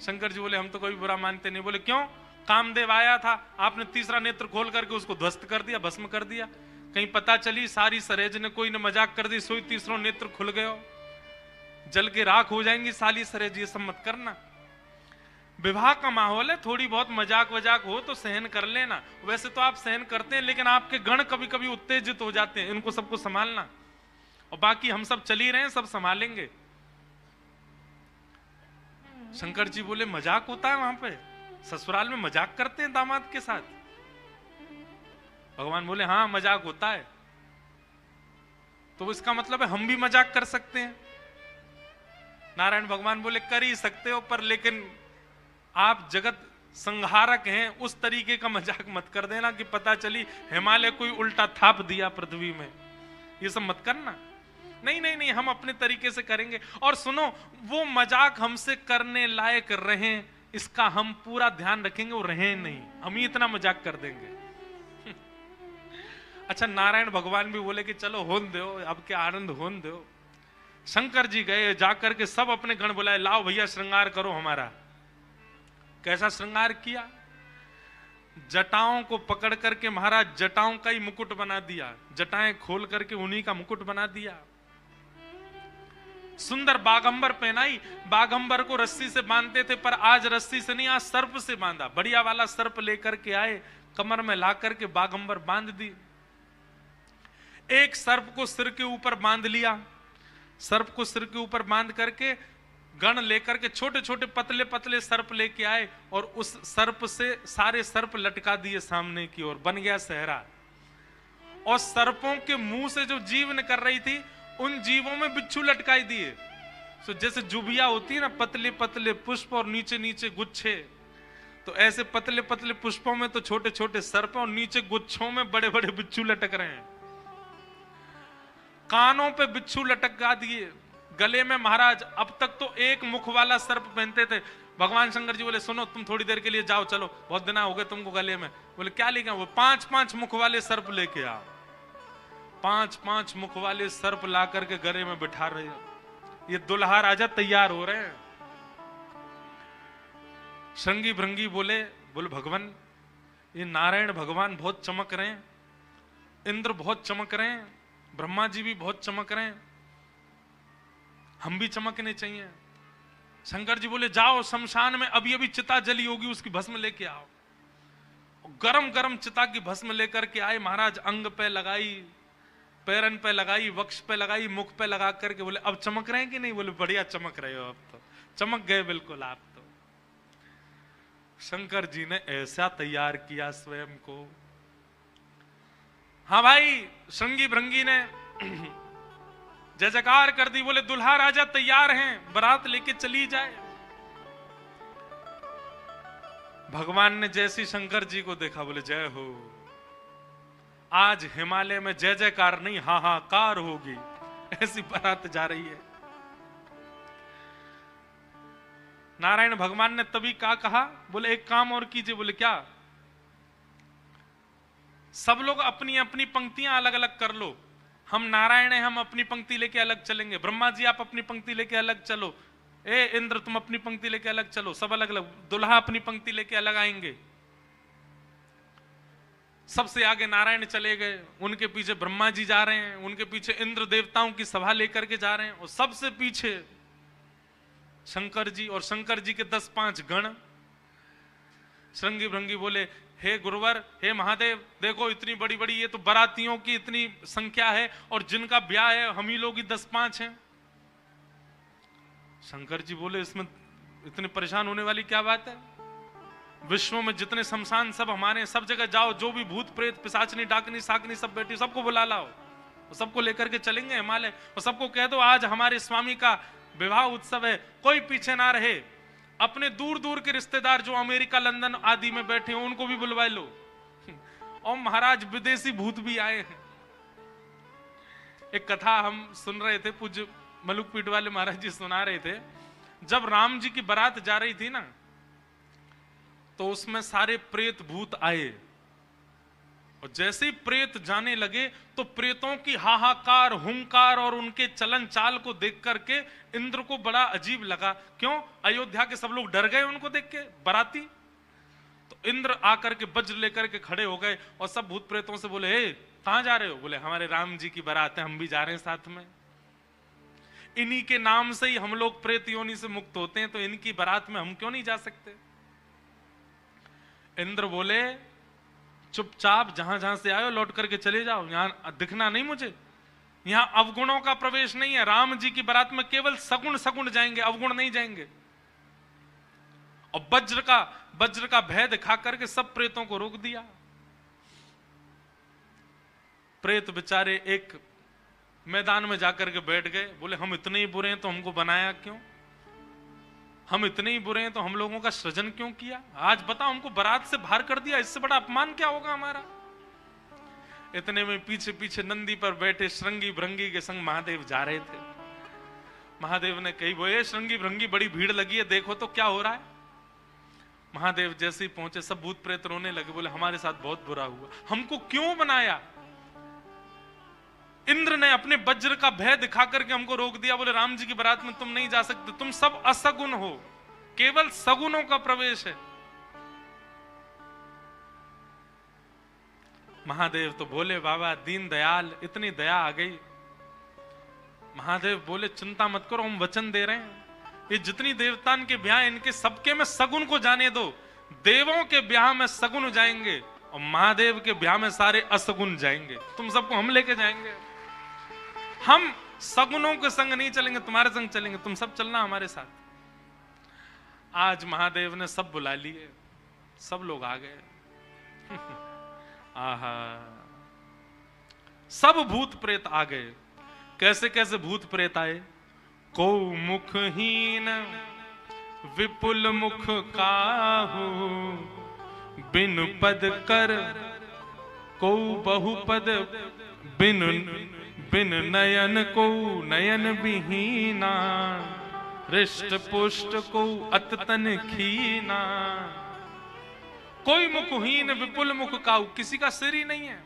Speaker 1: शंकर जी बोले हम तो कोई बुरा मानते नहीं। बोले क्यों? कामदेव आया था, आपने तीसरा नेत्र खोल करके उसको ध्वस्त कर दिया, भस्म कर दिया। कहीं पता चली सारी सरेज ने कोई ने मजाक कर दी, सोई तीसरा नेत्र खुल गयो, जल के राख हो जाएंगी साली सरेज, ये सब मत करना। विवाह का माहौल है, थोड़ी बहुत मजाक वजाक हो तो सहन कर लेना। वैसे तो आप सहन करते हैं, लेकिन आपके गण कभी कभी उत्तेजित हो जाते हैं, इनको सबको संभालना। और बाकी हम सब चल ही रहे हैं, सब संभालेंगे। शंकर जी बोले मजाक होता है वहां पे? ससुराल में मजाक करते हैं दामाद के साथ? भगवान बोले हाँ मजाक होता है। तो इसका मतलब है हम भी मजाक कर सकते हैं? नारायण भगवान बोले कर ही सकते हो, पर लेकिन आप जगत संहारक हैं, उस तरीके का मजाक मत कर देना कि पता चली हिमालय कोई उल्टा थाप दिया पृथ्वी में, ये सब मत करना। नहीं नहीं नहीं, हम अपने तरीके से करेंगे। और सुनो, वो मजाक हमसे करने लायक रहे इसका हम पूरा ध्यान रखेंगे, वो रहे नहीं, हम ही इतना मजाक कर देंगे। अच्छा, नारायण भगवान भी बोले कि चलो होन दो, अब के आनंद होन दो। शंकर जी गए, जाकर के सब अपने गण बुलाए, लाओ भैया श्रृंगार करो हमारा। कैसा श्रृंगार किया? जटाओं को पकड़ करके महाराज जटाओं का ही मुकुट बना दिया, जटाएं खोल करके उन्हीं का मुकुट बना दिया। सुंदर बागंबर पहनाई। बागंबर को रस्सी से बांधते थे, पर आज रस्सी से नहीं, आज सर्प से बांधा। बढ़िया वाला सर्प लेकर के आए, कमर में ला करके बागंबर बांध दी। एक सर्प को सिर के ऊपर बांध लिया, सर्प को सिर के ऊपर बांध करके गण लेकर के छोटे छोटे पतले पतले सर्प लेके आए और उस सर्प से सारे सर्प लटका दिए सामने की ओर, बन गया सहरा। और सर्पों के मुंह से जो जीव निकल रही थी उन जीवों में बिच्छू लटकाई दिए। तो जैसे जुबिया होती है ना, पतले पतले पुष्प और नीचे नीचे गुच्छे, तो ऐसे पतले पतले पुष्पों में तो छोटे छोटे सर्प और नीचे गुच्छों में बड़े बड़े बिच्छू लटक रहे हैं। कानों पे बिच्छू लटका दिए, गले में महाराज अब तक तो एक मुख वाला सर्प पहनते थे। भगवान शंकर जी बोले सुनो तुम थोड़ी देर के लिए जाओ, चलो बहुत दिन हो गए तुमको गले में। बोले क्या लेके आओ? वो 5-5 मुख वाले सर्प लेके आओ। 5-5 मुख वाले सर्प ला करके गले में बिठा रहे हैं। ये दुल्हा राजा तैयार हो रहे हैं। श्रृंगी भृंगी बोले भगवान ये नारायण भगवान बहुत चमक रहे हैं, इंद्र बहुत चमक रहे हैं, ब्रह्मा जी भी बहुत चमक रहे हैं, हम भी चमकने चाहिए। शंकर जी बोले जाओ शमशान में अभी अभी चिता जली होगी, उसकी भस्म लेके आओ। गरम गरम चिता की भस्म लेकर के आए महाराज, अंग पे लगाई, पैरन पे लगाई, वक्ष पे लगाई, मुख पे लगा करके बोले अब चमक रहे हैं कि नहीं? बोले बढ़िया चमक रहे हो, अब तो चमक गए बिल्कुल आप तो। शंकर जी ने ऐसा तैयार किया स्वयं को। हाँ भाई, श्रृंगी भृंगी ने जय जयकार कर दी। बोले दुल्हा राजा तैयार हैं, बारात लेके चली जाए। भगवान ने जैसी शंकर जी को देखा बोले जय हो, आज हिमालय में जय जयकार नहीं हाहाकार होगी, ऐसी बारात जा रही है। नारायण भगवान ने तभी क्या कहा? बोले एक काम और कीजिए। बोले क्या? सब लोग अपनी अपनी पंक्तियां अलग अलग कर लो। हम नारायण हैं, हम अपनी पंक्ति लेके अलग चलेंगे। ब्रह्मा जी आप अपनी पंक्ति लेके अलग चलो। ए इंद्र तुम अपनी पंक्ति लेके अलग चलो। सब अलग अलग। दुल्हा अपनी पंक्ति लेके अलग आएंगे। सबसे आगे नारायण चले गए, उनके पीछे ब्रह्मा जी जा रहे हैं, उनके पीछे इंद्र देवताओं की सभा लेकर के जा रहे हैं, और सबसे पीछे शंकर जी और शंकर जी के 10-5 गण। श्रृंगी भृंगी बोले हे गुरुवर, हे महादेव, देखो इतनी बड़ी बड़ी ये तो बारातियों की इतनी संख्या है और जिनका ब्याह है हम ही लोग ही 10-5 हैं। शंकर जी बोले इसमें इतने परेशान होने वाली क्या बात है? विश्व में जितने शमशान सब हमारे, सब जगह जाओ, जो भी भूत प्रेत पिशाचनी डाकनी साकनी सब बैठी, सबको बुला लाओ, सबको लेकर के चलेंगे हिमालय, और सबको कह दो आज हमारे स्वामी का विवाह उत्सव है, कोई पीछे ना रहे। अपने दूर दूर के रिश्तेदार जो अमेरिका लंदन आदि में बैठे हैं उनको भी बुलवा लो। और महाराज विदेशी भूत भी आए हैं। एक कथा हम सुन रहे थे, पूज्य मलुकपीठ वाले महाराज जी सुना रहे थे। जब राम जी की बारात जा रही थी ना, तो उसमें सारे प्रेत भूत आए, और जैसे ही प्रेत जाने लगे तो प्रेतों की हाहाकार, हुंकार और उनके चलन चाल को देख करके इंद्र को बड़ा अजीब लगा। क्यों? अयोध्या के सब लोग डर गए उनको देख के, बाराती। तो इंद्र आकर के वज्र लेकर के खड़े हो गए और सब भूत प्रेतों से बोले हे कहां जा रहे हो? बोले हमारे राम जी की बारात है, हम भी जा रहे हैं साथ में। इन्हीं के नाम से ही हम लोग प्रेत योनि से मुक्त होते हैं, तो इनकी बारात में हम क्यों नहीं जा सकते? इंद्र बोले चुपचाप जहां जहां से आए लौट करके चले जाओ, यहां दिखना नहीं मुझे। यहां अवगुणों का प्रवेश नहीं है। राम जी की बारात में केवल सगुण सगुण जाएंगे, अवगुण नहीं जाएंगे। और वज्र का भय दिखा करके सब प्रेतों को रोक दिया। प्रेत बेचारे एक मैदान में जाकर के बैठ गए। बोले हम इतने ही बुरे हैं तो हमको बनाया क्यों? हम इतने ही बुरे हैं तो हम लोगों का सृजन क्यों किया? आज बताओ, हमको बारात से बाहर कर दिया, इससे बड़ा अपमान क्या होगा हमारा? इतने में पीछे पीछे नंदी पर बैठे श्रृंगी भृंगी के संग महादेव जा रहे थे। महादेव ने कही बोले श्रृंगी भृंगी बड़ी भीड़ लगी है, देखो तो क्या हो रहा है। महादेव जैसे ही पहुंचे सब भूत प्रेत रोने लगे। बोले हमारे साथ बहुत बुरा हुआ, हमको क्यों बनाया? इंद्र ने अपने वज्र का भय दिखा करके हमको रोक दिया। बोले राम जी की बारात में तुम नहीं जा सकते, तुम सब असगुन हो, केवल सगुनों का प्रवेश है। महादेव तो बोले बाबा दीन दयाल, इतनी दया आ गई। महादेव बोले चिंता मत करो, हम वचन दे रहे हैं, ये जितनी देवतान के ब्याह इनके सबके में सगुन को जाने दो। देवों के ब्याह में सगुन जाएंगे और महादेव के ब्याह में सारे असगुन जाएंगे, तुम सबको हम लेके जाएंगे। हम सगुनों के संग नहीं चलेंगे, तुम्हारे संग चलेंगे, तुम सब चलना हमारे साथ। आज महादेव ने सब बुला लिए, सब लोग आ गए। आहा, सब भूत प्रेत आ गए। कैसे कैसे भूत प्रेत आए? को मुखहीन विपुल मुख काहू, बिन पद कर को बहुपद, बिन बिन नयन को नयन विहीना, हृष्ट पुष्ट को अततन खीना। कोई मुखहीन विपुल मुख काहू, किसी का सिर ही नहीं है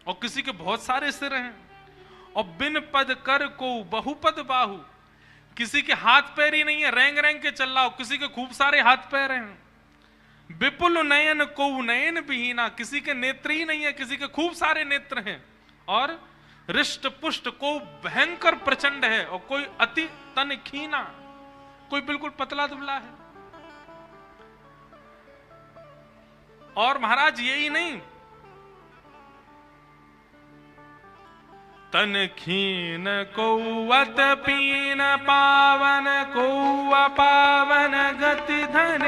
Speaker 1: और किसी के बहुत सारे सिर हैं। और बिन पद कर को बहुपद बाहु, किसी के हाथ पैर ही नहीं है, रेंग रेंग के चल रहा हो, किसी के खूब सारे हाथ पैर हैं। विपुल नयन को नयन विहीना, किसी के नेत्र ही नहीं है, किसी के खूब सारे नेत्र हैं। और हृष्ट पुष्ट को भयंकर प्रचंड है, और कोई अति तन खीना, कोई बिल्कुल पतला दुबला है। और महाराज यही नहीं, तन खीन को अत पीन, पावन को अपावन गति धन,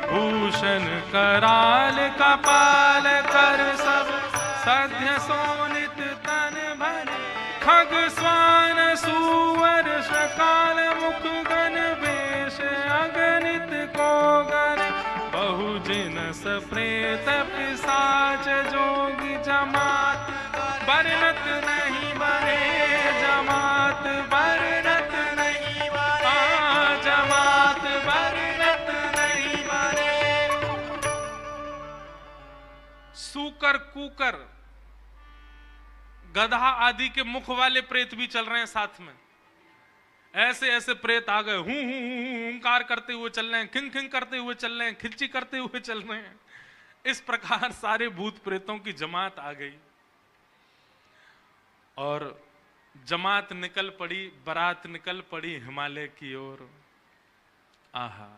Speaker 1: भूषण कराल कपाल कर सब सध्य सोनित तन भरे, खग स्वान सुवर शकाल मुख गण वेश, अगणित को गण बहुजिन सप्रेत पिशाच, जोगी जमात बरनत नहीं बने, जमात बरनत नहीं बने, जमात बरनत नहीं बने। सूकर कूकर गधा आदि के मुख वाले प्रेत भी चल रहे हैं साथ में। ऐसे ऐसे प्रेत आ गए, हूं हुंकार करते हुए चल रहे हैं, खिंग खिंग करते हुए चल रहे हैं, खिच्ची करते हुए चल रहे हैं। इस प्रकार सारे भूत प्रेतों की जमात आ गई और जमात निकल पड़ी, बारात निकल पड़ी हिमालय की ओर। आहा,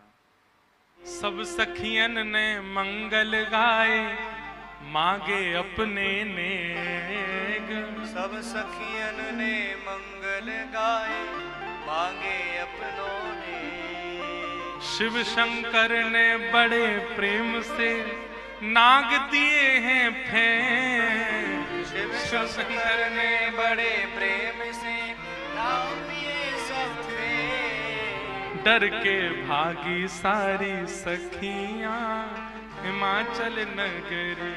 Speaker 1: सब सखियन ने मंगल गाए, मांगे अपने नेग।
Speaker 2: सब सखियन ने मंगल गाए, मांगे अपनों ने।
Speaker 1: शिव शंकर ने बड़े प्रेम से नाग दिए हैं फेंक।
Speaker 2: शिव शंकर ने बड़े प्रेम से नाग दिए सब फेंक।
Speaker 1: डर के भागी सारी सखियां हिमाचल नगरी,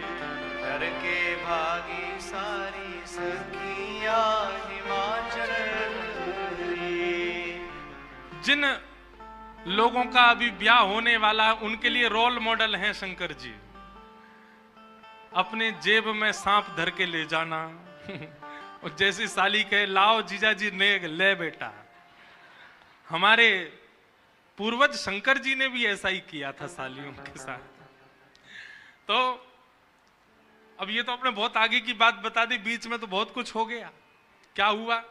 Speaker 2: डर के भागी सारी सखियां हिमाचल नगरी।
Speaker 1: जिन लोगों का अभी ब्याह होने वाला है उनके लिए रोल मॉडल हैं शंकर जी। अपने जेब में सांप धर के ले जाना और जैसी साली कहे लाओ जीजा जी ने ले बेटा। हमारे पूर्वज शंकर जी ने भी ऐसा ही किया था सालियों के साथ। तो अब ये तो आपने बहुत आगे की बात बता दी, बीच में तो बहुत कुछ हो गया। क्या हुआ?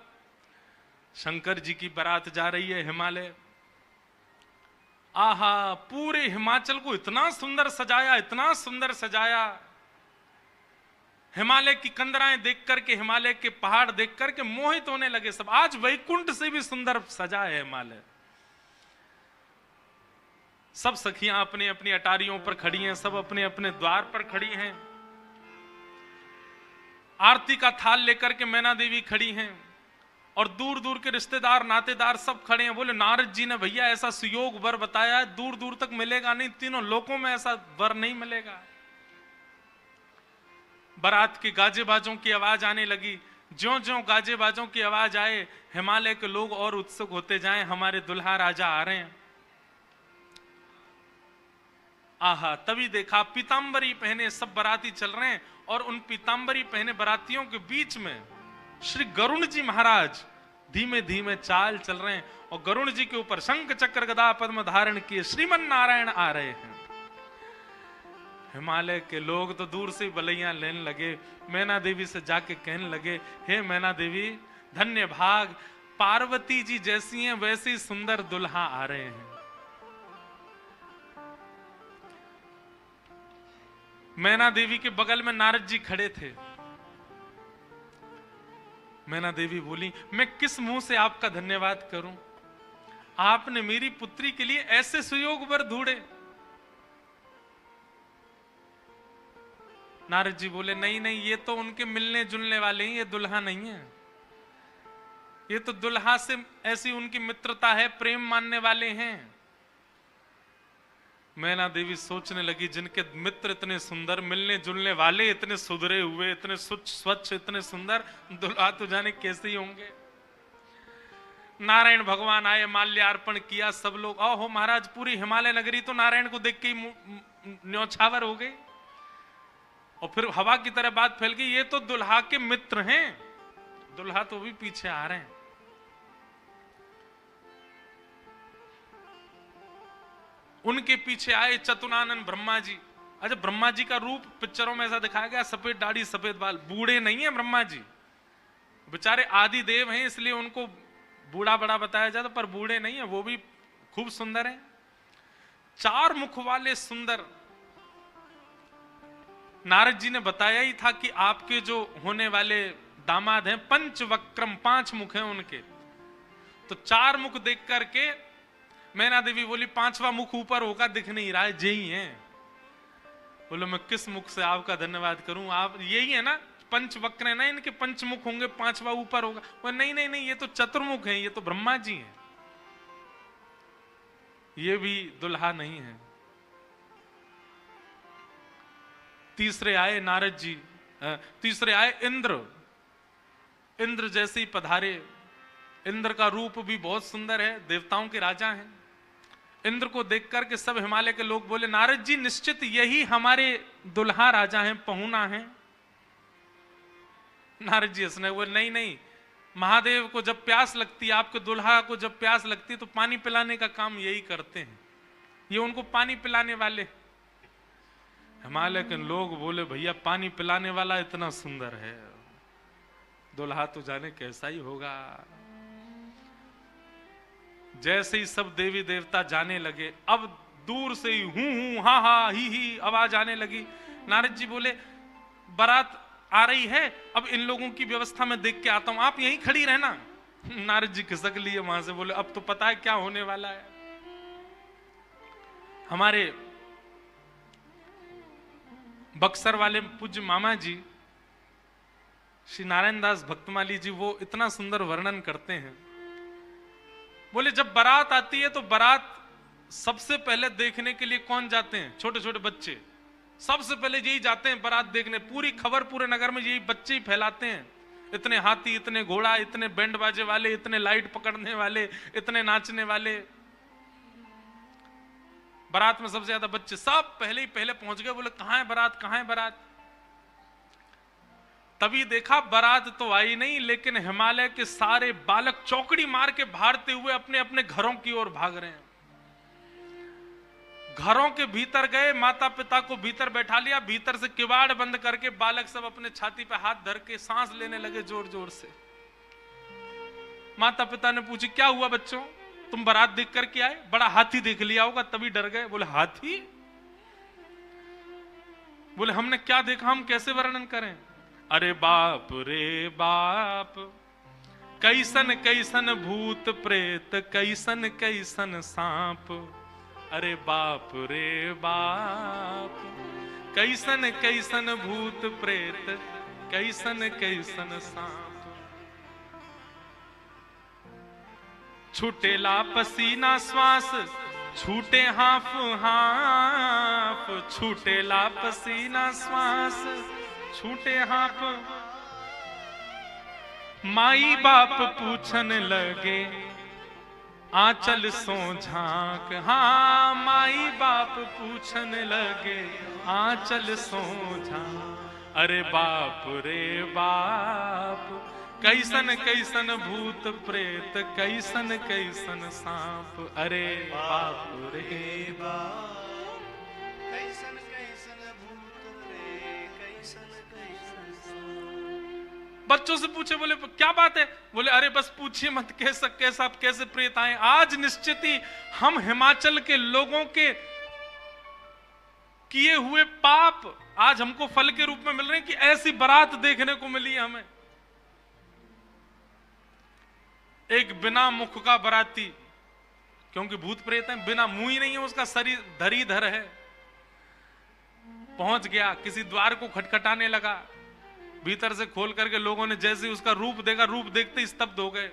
Speaker 1: शंकर जी की बारात जा रही है हिमालय। आहा, पूरे हिमाचल को इतना सुंदर सजाया, इतना सुंदर सजाया। हिमालय की कंदराएं देख करके, हिमालय के पहाड़ देख करके मोहित होने लगे सब। आज वैकुंठ से भी सुंदर सजा है हिमालय। सब सखियां अपनी अपनी अटारियों पर खड़ी हैं, सब अपने अपने द्वार पर खड़ी हैं। आरती का थाल लेकर के मैना देवी खड़ी हैं और दूर दूर के रिश्तेदार नातेदार सब खड़े हैं। बोले नारद जी ने भैया ऐसा सुयोग वर बताया है, दूर दूर तक मिलेगा नहीं, तीनों लोकों में ऐसा वर नहीं मिलेगा। बारात के गाजे बाजों की आवाज आने लगी। ज्यों ज्यों गाजे बाजों की आवाज आए, हिमालय के लोग और उत्सुक होते जाएं, हमारे दुल्हा राजा आ रहे हैं। आहा, तभी देखा पीतांबरी पहने सब बाराती चल रहे हैं और उन पीतांबरी पहने बारातियों के बीच में श्री गरुण जी महाराज धीमे धीमे चाल चल रहे हैं और गरुण जी के ऊपर शंख चक्र गदा पद्म धारण किए श्रीमन नारायण आ रहे हैं। हिमालय के लोग तो दूर से बलैया लेने लगे। मैना देवी से जाके कहने लगे, हे मैना देवी धन्य भाग, पार्वती जी जैसी हैं वैसी सुंदर दुल्हा आ रहे हैं। मैना देवी के बगल में नारद जी खड़े थे। मैना देवी बोली, मैं किस मुंह से आपका धन्यवाद करूं? आपने मेरी पुत्री के लिए ऐसे सुयोग वर ढूंढे। नारद जी बोले, नहीं नहीं, ये तो उनके मिलने जुलने वाले हैं, ये दुल्हा नहीं है। ये तो दुल्हा से ऐसी उनकी मित्रता है, प्रेम मानने वाले हैं। मैना देवी सोचने लगी, जिनके मित्र इतने सुंदर, मिलने जुलने वाले इतने सुधरे हुए, इतने स्वच्छ, इतने सुंदर, दुल्हा तो जाने कैसे ही होंगे। नारायण भगवान आए, माल्यार्पण किया, सब लोग, ओहो महाराज, पूरी हिमालय नगरी तो नारायण को देख के ही न्यौछावर हो गई। और फिर हवा की तरह बात फैल गई, ये तो दुल्हा के मित्र हैं। दुल्हा तो भी पीछे आ रहे हैं। उनके पीछे आए चतुरानन ब्रह्मा जी। अच्छा, ब्रह्मा जी का रूप पिक्चरों में ऐसा दिखाया गया, सफेद दाढ़ी सफेद बाल, बूढ़े नहीं है ब्रह्मा जी, बेचारे आदि देव हैं, इसलिए उनको बूढ़ा बड़ा बताया जाता, पर बूढ़े नहीं है, वो भी खूब सुंदर हैं। 4 मुख वाले सुंदर। नारद जी ने बताया ही था कि आपके जो होने वाले दामाद हैं, पंचवक्रम, 5 मुख हैं उनके। तो 4 मुख देख करके मैना देवी बोली, 5वां मुख ऊपर होगा, दिख नहीं रहा है, यही है। बोलो, मैं किस मुख से आपका धन्यवाद करूं? आप यही है ना, पंचवक्र है ना, इनके पंचमुख होंगे, 5वां ऊपर होगा। वो नहीं नहीं नहीं, ये तो चतुर्मुख है, ये तो ब्रह्मा जी हैं, ये भी दुल्हा नहीं है। तीसरे आए नारद जी, तीसरे आए इंद्र। इंद्र जैसे ही पधारे, इंद्र का रूप भी बहुत सुंदर है, देवताओं के राजा हैं। इंद्र को देख करके सब हिमालय के लोग बोले, नारद जी निश्चित यही हमारे दुल्हा राजा हैं, पहुना हैं। नारद जी हंसने बोले, नहीं नहीं, महादेव को जब प्यास लगती है, आपके दुल्हा को जब प्यास लगती है, तो पानी पिलाने का काम यही करते हैं, ये उनको पानी पिलाने वाले। हिमालय के लोग बोले, भैया पानी पिलाने वाला इतना सुंदर है, दुल्हा तो जाने कैसा ही होगा। जैसे ही सब देवी देवता जाने लगे, अब दूर से ही हूं हा हा ही आवाज आने लगी। नारद जी बोले, बारात आ रही है, अब इन लोगों की व्यवस्था में देख के आता हूं, आप यहीं खड़ी रहना। नारद जी खिसक लिए वहां से, बोले, अब तो पता है क्या होने वाला है। हमारे बक्सर वाले पूज्य मामा जी श्री नारायण दास भक्तमाली जी, वो इतना सुंदर वर्णन करते हैं। बोले, जब बारात आती है तो बारात सबसे पहले देखने के लिए कौन जाते हैं? छोटे छोटे बच्चे सबसे पहले यही जाते हैं बारात देखने। पूरी खबर पूरे नगर में यही बच्चे ही फैलाते हैं। इतने हाथी, इतने घोड़ा, इतने बैंड बाजे वाले, इतने लाइट पकड़ने वाले, इतने नाचने वाले। बारात में सबसे ज्यादा बच्चे, सब पहले ही पहले पहुंच गए। बोले, कहां है बारात, कहां है बारात? तभी देखा बारात तो आई नहीं, लेकिन हिमालय के सारे बालक चौकड़ी मार के भागते हुए अपने अपने घरों की ओर भाग रहे हैं। घरों के भीतर गए, माता पिता को भीतर बैठा लिया, भीतर से किवाड़ बंद करके बालक सब अपने छाती पे हाथ धर के सांस लेने लगे जोर जोर से। माता पिता ने पूछी, क्या हुआ बच्चों, तुम बारात देख करके आए? बड़ा हाथी देख लिया होगा तभी डर गए। बोले, हाथी? बोले, हमने क्या देखा, हम कैसे वर्णन करें? अरे बाप रे बाप, कैसन कैसन भूत प्रेत, कैसन कैसन सांप। अरे बाप रे बाप, कैसन कैसन भूत प्रेत, कैसन कैसन सांप। छूटेला पसीना श्वास, छूटे हाफ हाफ, छूटेला पसीना श्वास, छूटे हाफ। माई बाप पूछन लगे, आंचल सो झांक। हाँ, माई बाप पूछन लगे, आंचल सो झांक। अरे बाप रे बाप, कैसन कैसन भूत प्रेत, कैसन कैसन सांप। अरे बाप रे बाप,
Speaker 2: कैसन कैसन भूत प्रेत, कैसन कैसन सांप।
Speaker 1: बच्चों से पूछे, बोले क्या बात है? बोले, अरे बस पूछिए मत, कैसे प्रेत आए। आज निश्चित ही हम हिमाचल के लोगों के किए हुए पाप आज हमको फल के रूप में मिल रहे हैं कि ऐसी बारात देखने को मिली है हमें। एक बिना मुख का बराती, क्योंकि भूत प्रेत है, बिना मुंह ही नहीं है, उसका शरीर धरीधर है, पहुंच गया, किसी द्वार को खटखटाने लगा, भीतर से खोल करके लोगों ने जैसे उसका रूप देखा, रूप देखते ही स्तब्ध हो गए।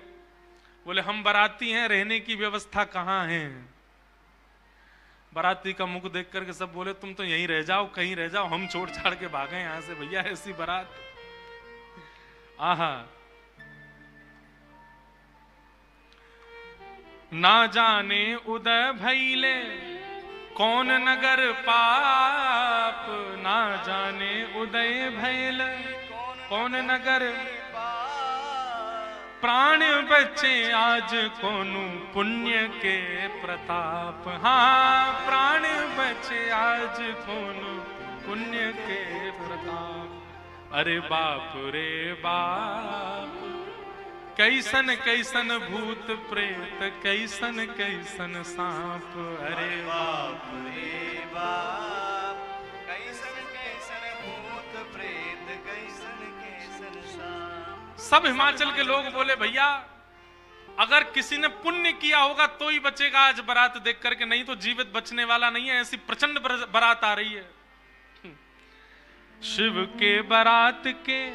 Speaker 1: बोले हम बाराती हैं, रहने की व्यवस्था कहां है? बाराती का मुख देख करके सब बोले तुम तो यहीं रह जाओ, कहीं रह जाओ, हम छोड़ छाड़ के भागे यहां से, भैया ऐसी बारात। आहा, ना जाने उदय भैले कौन नगर पाप, ना जाने उदय भैले कौन नगर, प्राण बचे आज कोनु पुण्य के प्रताप। हाँ, प्राण बचे आज कोनु पुण्य के प्रताप। अरे बाप रे बाप, कैसन कैसन भूत प्रेत, कैसन कैसन सांप। अरे
Speaker 2: बाप रे बाप, कैसन कैसन भूत प्रेत, कैसन कैसन सांप।
Speaker 1: सब हिमाचल के लोग बोले भैया अगर किसी ने पुण्य किया होगा तो ही बचेगा आज बारात देख करके, नहीं तो जीवित बचने वाला नहीं है। ऐसी प्रचंड बारात आ रही है। शिव के बारात के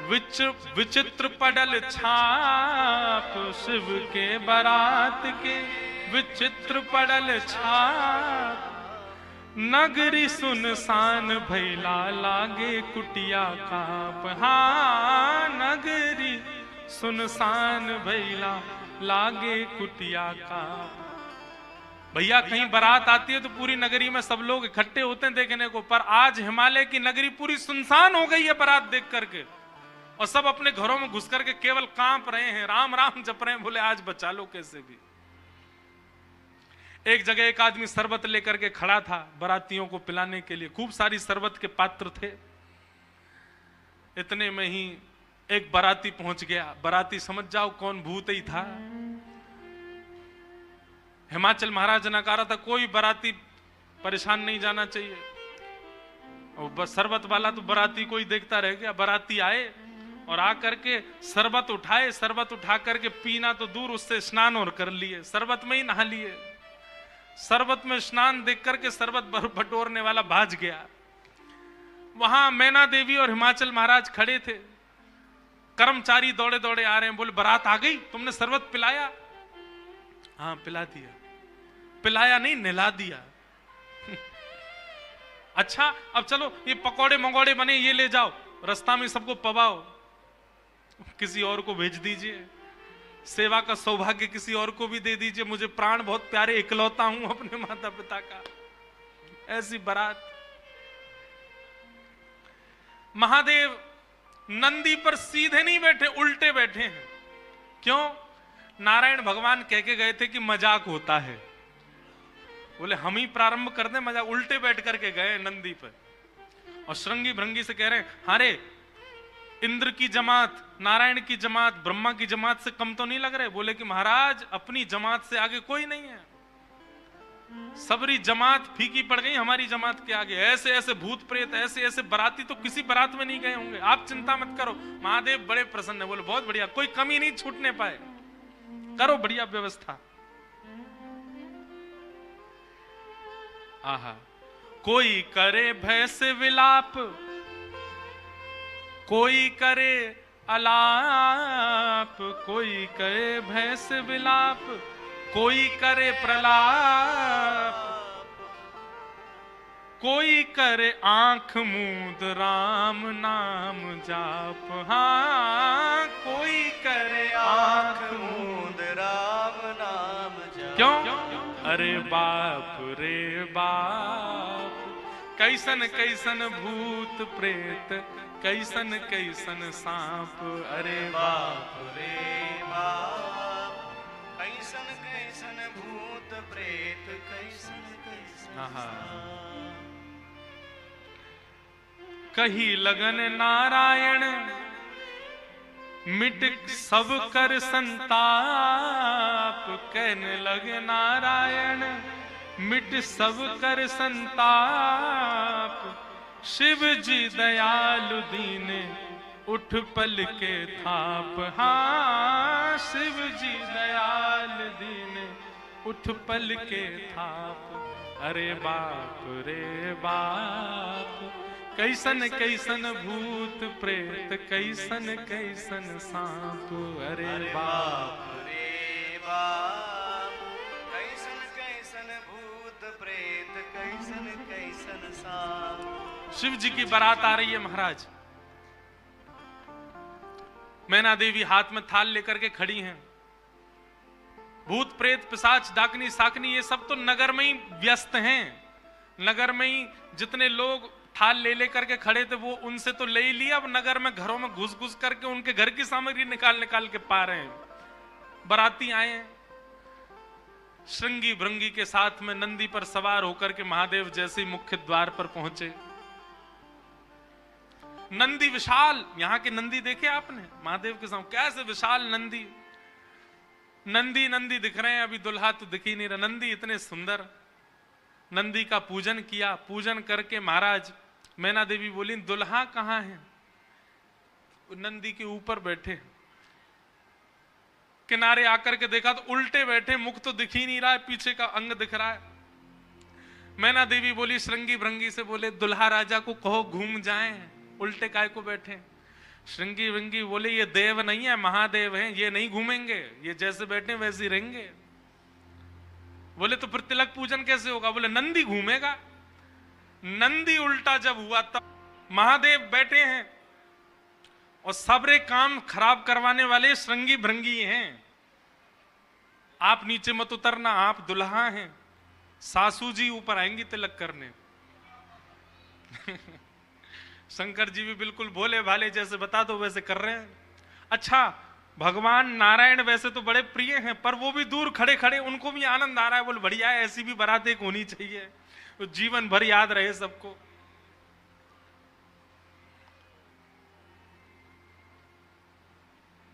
Speaker 1: विचित्र पडल छाप, शिव के बारात के विचित्र पडल छाप। नगरी सुनसान भैला लागे कुटिया काप। हाँ, नगरी सुनसान भैला लागे कुटिया काप। भैया कहीं बारात आती है तो पूरी नगरी में सब लोग इकट्ठे होते हैं देखने को, पर आज हिमालय की नगरी पूरी सुनसान हो गई है बारात देख करके, और सब अपने घरों में घुस करके केवल कांप रहे हैं, राम राम जप रहे हैं। बोले आज बचा लो कैसे भी। एक जगह एक आदमी शरबत लेकर के खड़ा था बारातियों को पिलाने के लिए, खूब सारी शरबत के पात्र थे। इतने में ही एक बाराती पहुंच गया। बाराती समझ जाओ कौन भूत ही था। हिमाचल महाराज ने कहा था कोई बाराती परेशान नहीं जाना चाहिए, और बस शरबत वाला तो बाराती को ही देखता रह गया। बाराती आए और आकर के शरबत उठाए, शरबत उठा करके पीना तो दूर, उससे स्नान और कर लिए, शरबत में ही नहा लिए। शरबत में स्नान देख करके शरबत बटोरने वाला भाज गया। वहां मैना देवी और हिमाचल महाराज खड़े थे। कर्मचारी दौड़े दौड़े आ रहे हैं, बोले बारात आ गई, तुमने शरबत पिलाया? हाँ पिला दिया। पिलाया नहीं, नहला दिया। अच्छा अब चलो ये पकौड़े मंगौड़े बने, ये ले जाओ, रास्ता में सबको पवाओ, किसी और को भेज दीजिए, सेवा का सौभाग्य किसी और को भी दे दीजिए, मुझे प्राण बहुत प्यारे, इकलौता हूं अपने माता पिता का। ऐसी बारात। महादेव नंदी पर सीधे नहीं बैठे, उल्टे बैठे हैं। क्यों? नारायण भगवान कह के गए थे कि मजाक होता है। बोले हम ही प्रारंभ कर दें मजाक, उल्टे बैठ करके गए नंदी पर, और श्रृंगी भृंगी से कह रहे हैं हारे इंद्र की जमात, नारायण की जमात, ब्रह्मा की जमात से कम तो नहीं लग रहे? बोले कि महाराज अपनी जमात से आगे कोई नहीं है, सबरी जमात फीकी पड़ गई हमारी जमात के आगे। ऐसे ऐसे भूत प्रेत, ऐसे ऐसे बाराती तो किसी बारात में नहीं गए होंगे, आप चिंता मत करो। महादेव बड़े प्रसन्न है। बोले बहुत बढ़िया, कोई कमी नहीं छूटने पाए, करो बढ़िया व्यवस्था। आहा, कोई करे भय से विलाप, कोई करे अलाप, कोई करे भय से विलाप, कोई करे प्रलाप, कोई करे आंख मूंद राम नाम जाप। हाँ, कोई करे आंख मूंद
Speaker 2: राम नाम जाप।
Speaker 1: क्यों? अरे बाप रे बाप, कैसन कैसन भूत प्रेत, कैसन कैसन सांप। अरे बाप
Speaker 2: रे बाप, कैसन कैसन भूत प्रेत, कैसन कैसन सांप।
Speaker 1: कही लगन नारायण मिट सब कर संताप, कहने लगे नारायण मिट सब कर संताप, शिव जी दयालु दीने उठ पल के थाप। हाँ शिव जी दयाल दीने उठ पल के थाप। अरे बाप रे बाप, कैसन कैसन भूत प्रेत, कैसन कैसन सांप। अरे बाप
Speaker 2: रे बाप, कैसन कैसन भूत प्रेत, कैसन कैसन सांप।
Speaker 1: शिव जी की बारात आ रही है महाराज। मैना देवी हाथ में थाल लेकर के खड़ी हैं। भूत प्रेत पिशाच डाकनी साकनी ये सब तो नगर में ही व्यस्त हैं। नगर में ही जितने लोग थाल ले लेकर के खड़े थे वो उनसे तो ले ही लिया, अब नगर में घरों में घुस घुस करके उनके घर की सामग्री निकाल निकाल के पा रहे हैं। बाराती आए हैं श्रृंगी भृंगी के साथ में, नंदी पर सवार होकर के महादेव जैसे ही मुख्य द्वार पर पहुंचे। नंदी विशाल, यहाँ के नंदी देखे आपने महादेव के सामने कैसे विशाल नंदी, नंदी नंदी दिख रहे हैं, अभी दुल्हा तो दिख ही नहीं रहा। नंदी इतने सुंदर, नंदी का पूजन किया। पूजन करके महाराज मैना देवी बोली दुल्हा कहाँ है? नंदी के ऊपर बैठे, किनारे आकर के देखा तो उल्टे बैठे, मुख तो दिख ही नहीं रहा है, पीछे का अंग दिख रहा है। मैना देवी बोली श्रृंगी भृंगी से, बोले दुल्हा राजा को कहो घूम जाएं, उल्टे काय को बैठे। श्रृंगी भृंगी बोले ये देव नहीं है महादेव हैं, ये नहीं घूमेंगे, ये जैसे बैठे वैसे ही रहेंगे। बोले तो फिर तिलक पूजन कैसे होगा? बोले नंदी घूमेगा। नंदी उल्टा जब हुआ तब महादेव बैठे हैं और सबरे काम खराब करवाने वाले श्रृंगी भृंगी हैं। आप नीचे मत उतरना, आप दुल्हा हैं, सासू जी ऊपर आएंगी तिलक करने। शंकर जी भी बिल्कुल भोले भाले जैसे बता दो वैसे कर रहे हैं। अच्छा भगवान नारायण वैसे तो बड़े प्रिय हैं, पर वो भी दूर खड़े खड़े उनको भी आनंद आ रहा है। बोले बढ़िया है, ऐसी भी बारात एक होनी चाहिए, तो जीवन भर याद रहे सबको।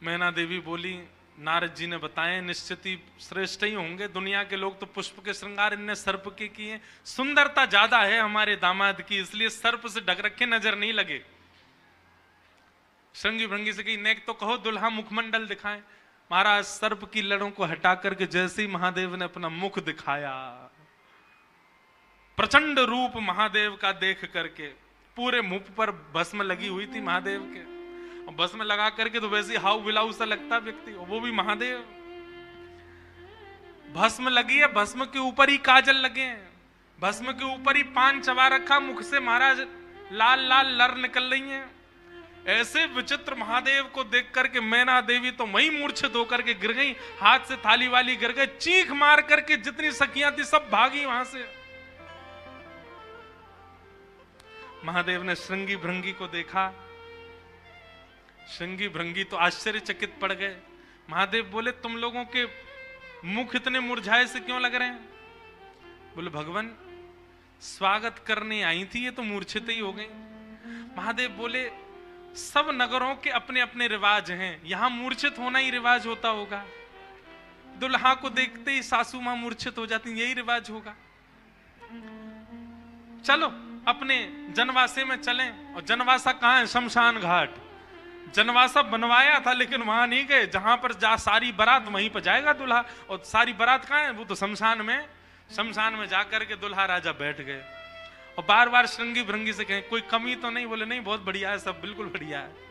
Speaker 1: मैना देवी बोली नारद जी ने बताए निश्चित ही श्रेष्ठ ही होंगे, दुनिया के लोग तो पुष्प के श्रृंगार इनने सर्प के किए, सुंदरता ज्यादा है हमारे दामाद की, इसलिए सर्प से ढक रखे नजर नहीं लगे। श्रृंगी भृंगी से कही नेक तो कहो दुल्हा मुखमंडल दिखाएं। महाराज सर्प की लड़ों को हटा करके जैसे ही महादेव ने अपना मुख दिखाया, प्रचंड रूप महादेव का देख करके पूरे मुख पर भस्म लगी हुई थी महादेव के, और भस्म लगा करके तो वैसे हाउ बिलाऊ सा लगता व्यक्ति, वो भी महादेव। भस्म लगी है, भस्म के ऊपर ही काजल लगे हैं, भस्म के ऊपर ही पान चबा रखा, मुख से महाराज लाल लाल लर निकल रही हैं। ऐसे विचित्र महादेव को देख करके मैना देवी तो वहीं मूर्छित होकर के गिर गई, हाथ से थाली वाली गिर गई, चीख मार करके जितनी सखियां थी सब भागी वहां से। महादेव ने श्रृंगी भृंगी को देखा, श्रृंगी भृंगी तो आश्चर्यचकित पड़ गए। महादेव बोले तुम लोगों के मुख इतने मुरझाए से क्यों लग रहे हैं? बोले भगवान स्वागत करने आई थी, ये तो मूर्छित ही हो गई। महादेव बोले सब नगरों के अपने अपने रिवाज हैं, यहां मूर्छित होना ही रिवाज होता होगा, दुल्हा को देखते ही सासू मां मूर्छित हो जाती, यही रिवाज होगा। चलो अपने जनवासे में चलें। और जनवासा कहां है? शमशान घाट। जनवासा बनवाया था लेकिन वहां नहीं गए, जहां पर जा सारी बारात वहीं पर जाएगा दूल्हा, और सारी बारात कहां है? वो तो शमशान में। शमशान में जाकर के दूल्हा राजा बैठ गए और बार बार श्रृंगी भृंगी से कहें कोई कमी तो नहीं? बोले नहीं बहुत बढ़िया है, सब बिल्कुल बढ़िया है।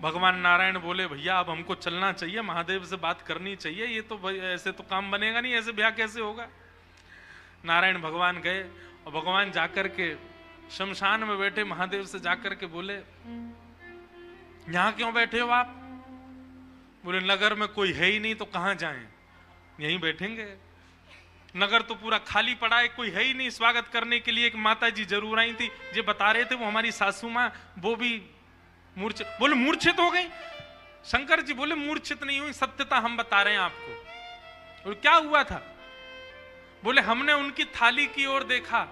Speaker 1: भगवान नारायण बोले भैया अब हमको चलना चाहिए, महादेव से बात करनी चाहिए, ये तो ऐसे तो काम बनेगा नहीं, ऐसे ब्याह कैसे होगा। नारायण भगवान गए और भगवान जाकर के शमशान में बैठे महादेव से जाकर के बोले यहां क्यों बैठे हो आप? बोले नगर में कोई है ही नहीं तो कहां जाएं, यहीं बैठेंगे। नगर तो पूरा खाली पड़ा है, कोई है ही नहीं स्वागत करने के लिए। एक माता जी जरूर आई थी, जो बता रहे थे वो हमारी सासू माँ, वो भी मूर्छित। बोले मूर्छित हो गई? शंकर जी बोले मूर्छित नहीं हुई, सत्यता हम बता रहे हैं आपको। और क्या हुआ था? बोले हमने उनकी थाली की ओर देखा,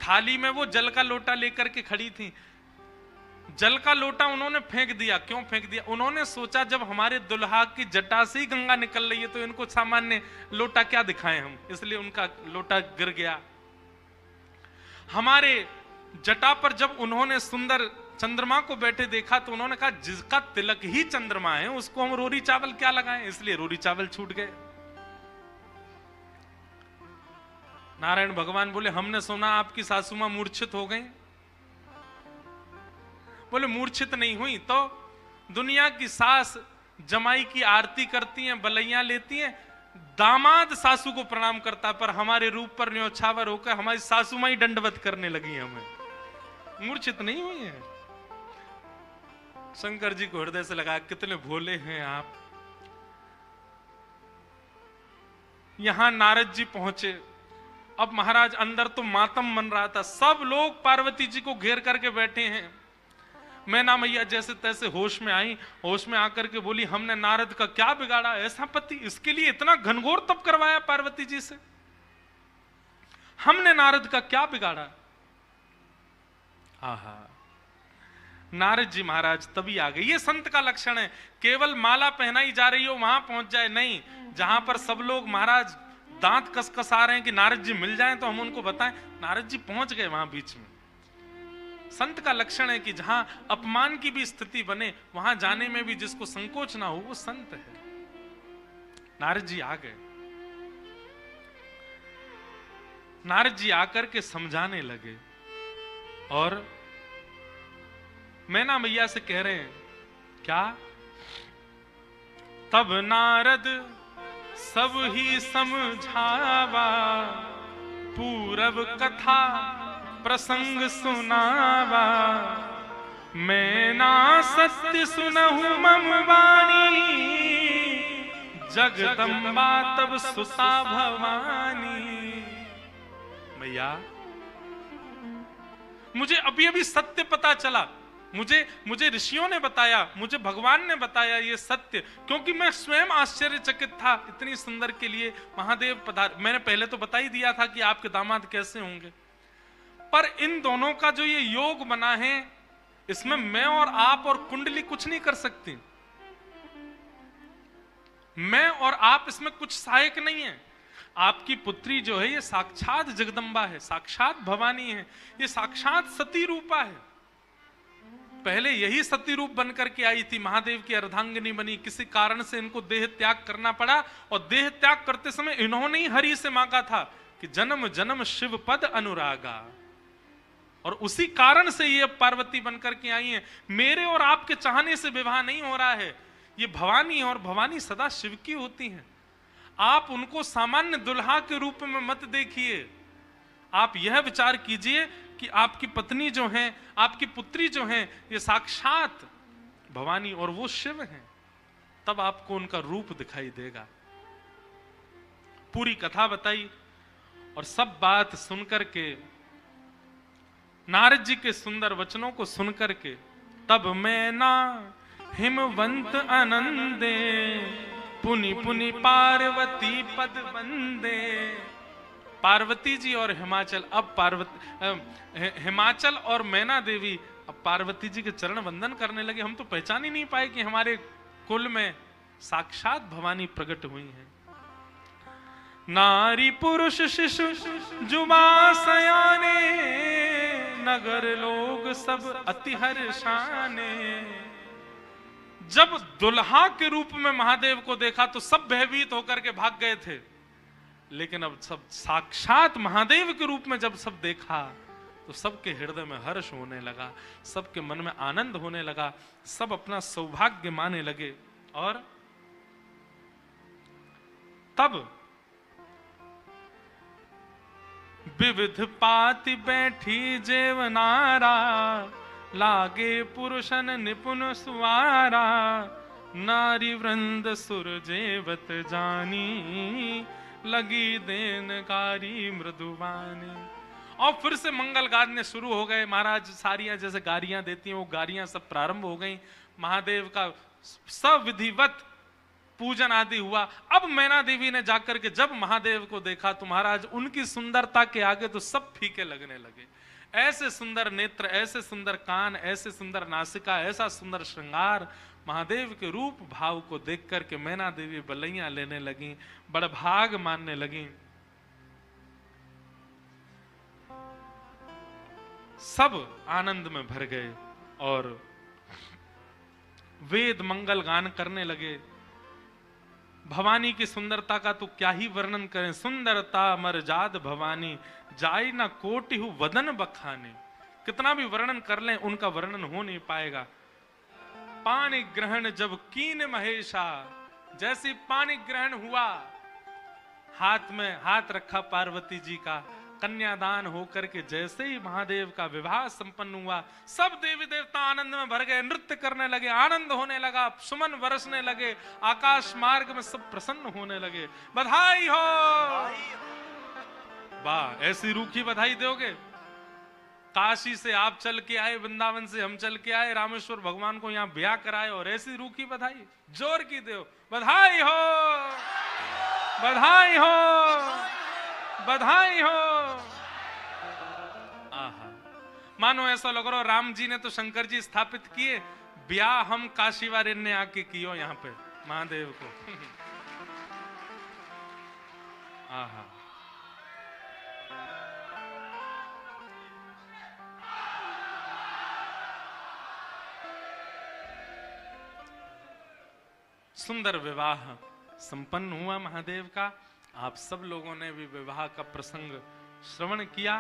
Speaker 1: थाली में वो जल का लोटा लेकर के खड़ी थी, जल का लोटा उन्होंने फेंक दिया। क्यों फेंक दिया? उन्होंने सोचा जब हमारे दुल्हा की जटा से ही गंगा निकल रही है तो इनको सामान्य लोटा क्या दिखाएं हम, इसलिए उनका लोटा गिर गया। हमारे जटा पर जब उन्होंने सुंदर चंद्रमा को बैठे देखा तो उन्होंने कहा जिसका तिलक ही चंद्रमा है उसको हम रोरी चावल क्या लगाएं, इसलिए रोरी चावल छूट गए। नारायण भगवान बोले हमने सुना आपकी सासू मां मूर्छित हो गई। बोले मूर्छित नहीं हुई तो दुनिया की सास जमाई की आरती करती हैं, बलैया लेती हैं, दामाद सासू को प्रणाम करता, पर हमारे रूप पर न्योछावर होकर हमारी सासू मां ही दंडवत करने लगी हमें, मूर्छित नहीं हुई है। शंकर जी को हृदय से लगा कितने भोले हैं आप। यहां नारद जी पहुंचे। अब महाराज अंदर तो मातम बन रहा था, सब लोग पार्वती जी को घेर करके बैठे हैं। मैना मैया जैसे तैसे होश में आई, होश में आकर के बोली हमने नारद का क्या बिगाड़ा, ऐसा पति, इसके लिए इतना घनघोर तप करवाया पार्वती जी से, हमने नारद का क्या बिगाड़ा। आहा, नारद जी महाराज तभी आ गए। ये संत का लक्षण है, केवल माला पहनाई जा रही हो वहां पहुंच जाए नहीं, जहां पर सब लोग महाराज दांत कसकसा रहे हैं कि नारद जी मिल जाएं तो हम उनको बताएं, नारद जी पहुंच गए वहां बीच में। संत का लक्षण है कि जहां अपमान की भी स्थिति बने वहां जाने में भी जिसको संकोच ना हो वो संत है। नारद जी आ गए। नारद जी आकर के समझाने लगे और मैना मैया से कह रहे हैं क्या? तब नारद सब ही समझावा, पूरब कथा प्रसंग सुनावा, मैना सत्य सुनहु मम वाणी, जगदम्बा तब सुता भवानी। मैया मुझे अभी अभी सत्य पता चला, मुझे ऋषियों ने बताया, मुझे भगवान ने बताया ये सत्य, क्योंकि मैं स्वयं आश्चर्यचकित था। इतनी सुंदर के लिए महादेव पधार, मैंने पहले तो बता ही दिया था कि आपके दामाद कैसे होंगे, पर इन दोनों का जो ये योग बना है इसमें मैं और आप और कुंडली कुछ नहीं कर सकती। मैं और आप इसमें कुछ सहायक नहीं है। आपकी पुत्री जो है ये साक्षात जगदम्बा है, साक्षात भवानी है, ये साक्षात सती रूपा है। पहले यही सती रूप बनकर के आई थी, महादेव की अर्धांगिनी बनी, किसी कारण से इनको देह त्याग करना पड़ा और देह त्याग करते समय इन्होंने ही हरि से मांगा था कि जन्म जन्म शिव पद अनुरागा, और उसी कारण से ये पार्वती बनकर के आई हैं। मेरे और आपके चाहने से विवाह नहीं हो रहा है, ये भवानी है और भवानी सदा शिव की होती हैं। आप उनको सामान्य दुल्हा के रूप में मत देखिए, आप यह विचार कीजिए कि आपकी पत्नी जो हैं, आपकी पुत्री जो हैं, ये साक्षात भवानी और वो शिव हैं, तब आपको उनका रूप दिखाई देगा। पूरी कथा बताई और सब बात सुनकर के, नारद जी के सुंदर वचनों को सुनकर के, तब मैना हिमवंत आनंदे, पुनि पुनि पार्वती पद वंदे। पार्वती जी और हिमाचल, अब हिमाचल और मैना देवी अब पार्वती जी के चरण वंदन करने लगे। हम तो पहचान ही नहीं पाए कि हमारे कुल में साक्षात भवानी प्रकट हुई हैं। नारी पुरुष शिशु जुबा सयाने, नगर लोग सब अति हर्षाने। जब दुल्हा के रूप में महादेव को देखा तो सब भयभीत होकर के भाग गए थे, लेकिन अब सब साक्षात महादेव के रूप में जब सब देखा तो सबके हृदय में हर्ष होने लगा, सबके मन में आनंद होने लगा, सब अपना सौभाग्य माने लगे। और तब विविध पाति बैठी जेवनारा, लागे पुरुषन निपुण सुवारा, नारी वृंद सुर जेवत जानी, लगी देनकारी मृदुवानी। और फिर से मंगल गाने शुरू हो गए। महाराज सारियां जैसे गारियां देती हैं वो गारियां सब प्रारंभ हो गई। महादेव का सविधिवत पूजन आदि हुआ। अब मैना देवी ने जाकर के जब महादेव को देखा तो महाराज उनकी सुंदरता के आगे तो सब फीके लगने लगे। ऐसे सुंदर नेत्र, ऐसे सुंदर कान, ऐसे सुंदर नासिका, ऐसा सुंदर श्रृंगार, महादेव के रूप भाव को देख करके मैना देवी बलैया लेने लगी, बड़भाग मानने लगी। सब आनंद में भर गए और वेद मंगल गान करने लगे। भवानी की सुंदरता का तो क्या ही वर्णन करें, सुंदरता मरजाद भवानी जाई ना कोटि हु वदन बखाने। कितना भी वर्णन कर लें उनका वर्णन हो नहीं पाएगा। पानी ग्रहण जब कीन महेशा, जैसे पानी ग्रहण हुआ, हाथ में हाथ रखा पार्वती जी का, कन्यादान होकर के जैसे ही महादेव का विवाह संपन्न हुआ, सब देवी देवता आनंद में भर गए, नृत्य करने लगे, आनंद होने लगा, सुमन बरसने लगे, आकाश मार्ग में सब प्रसन्न होने लगे। बधाई हो। वाह, ऐसी रूखी बधाई दोगे? काशी से आप चल के आए, वृंदावन से हम चल के आए, रामेश्वर भगवान को यहाँ ब्याह कराए और ऐसी रूखी बधाई जोर की दो। बधाई हो, बधाई हो, बधाई हो। आहा, मानो ऐसा लग रहा राम जी ने तो शंकर जी स्थापित किए, ब्याह हम काशी वाले ने आके कियो यहाँ पे महादेव को। आहा, सुंदर विवाह संपन्न हुआ महादेव का। आप सब लोगों ने भी विवाह का प्रसंग श्रवण किया।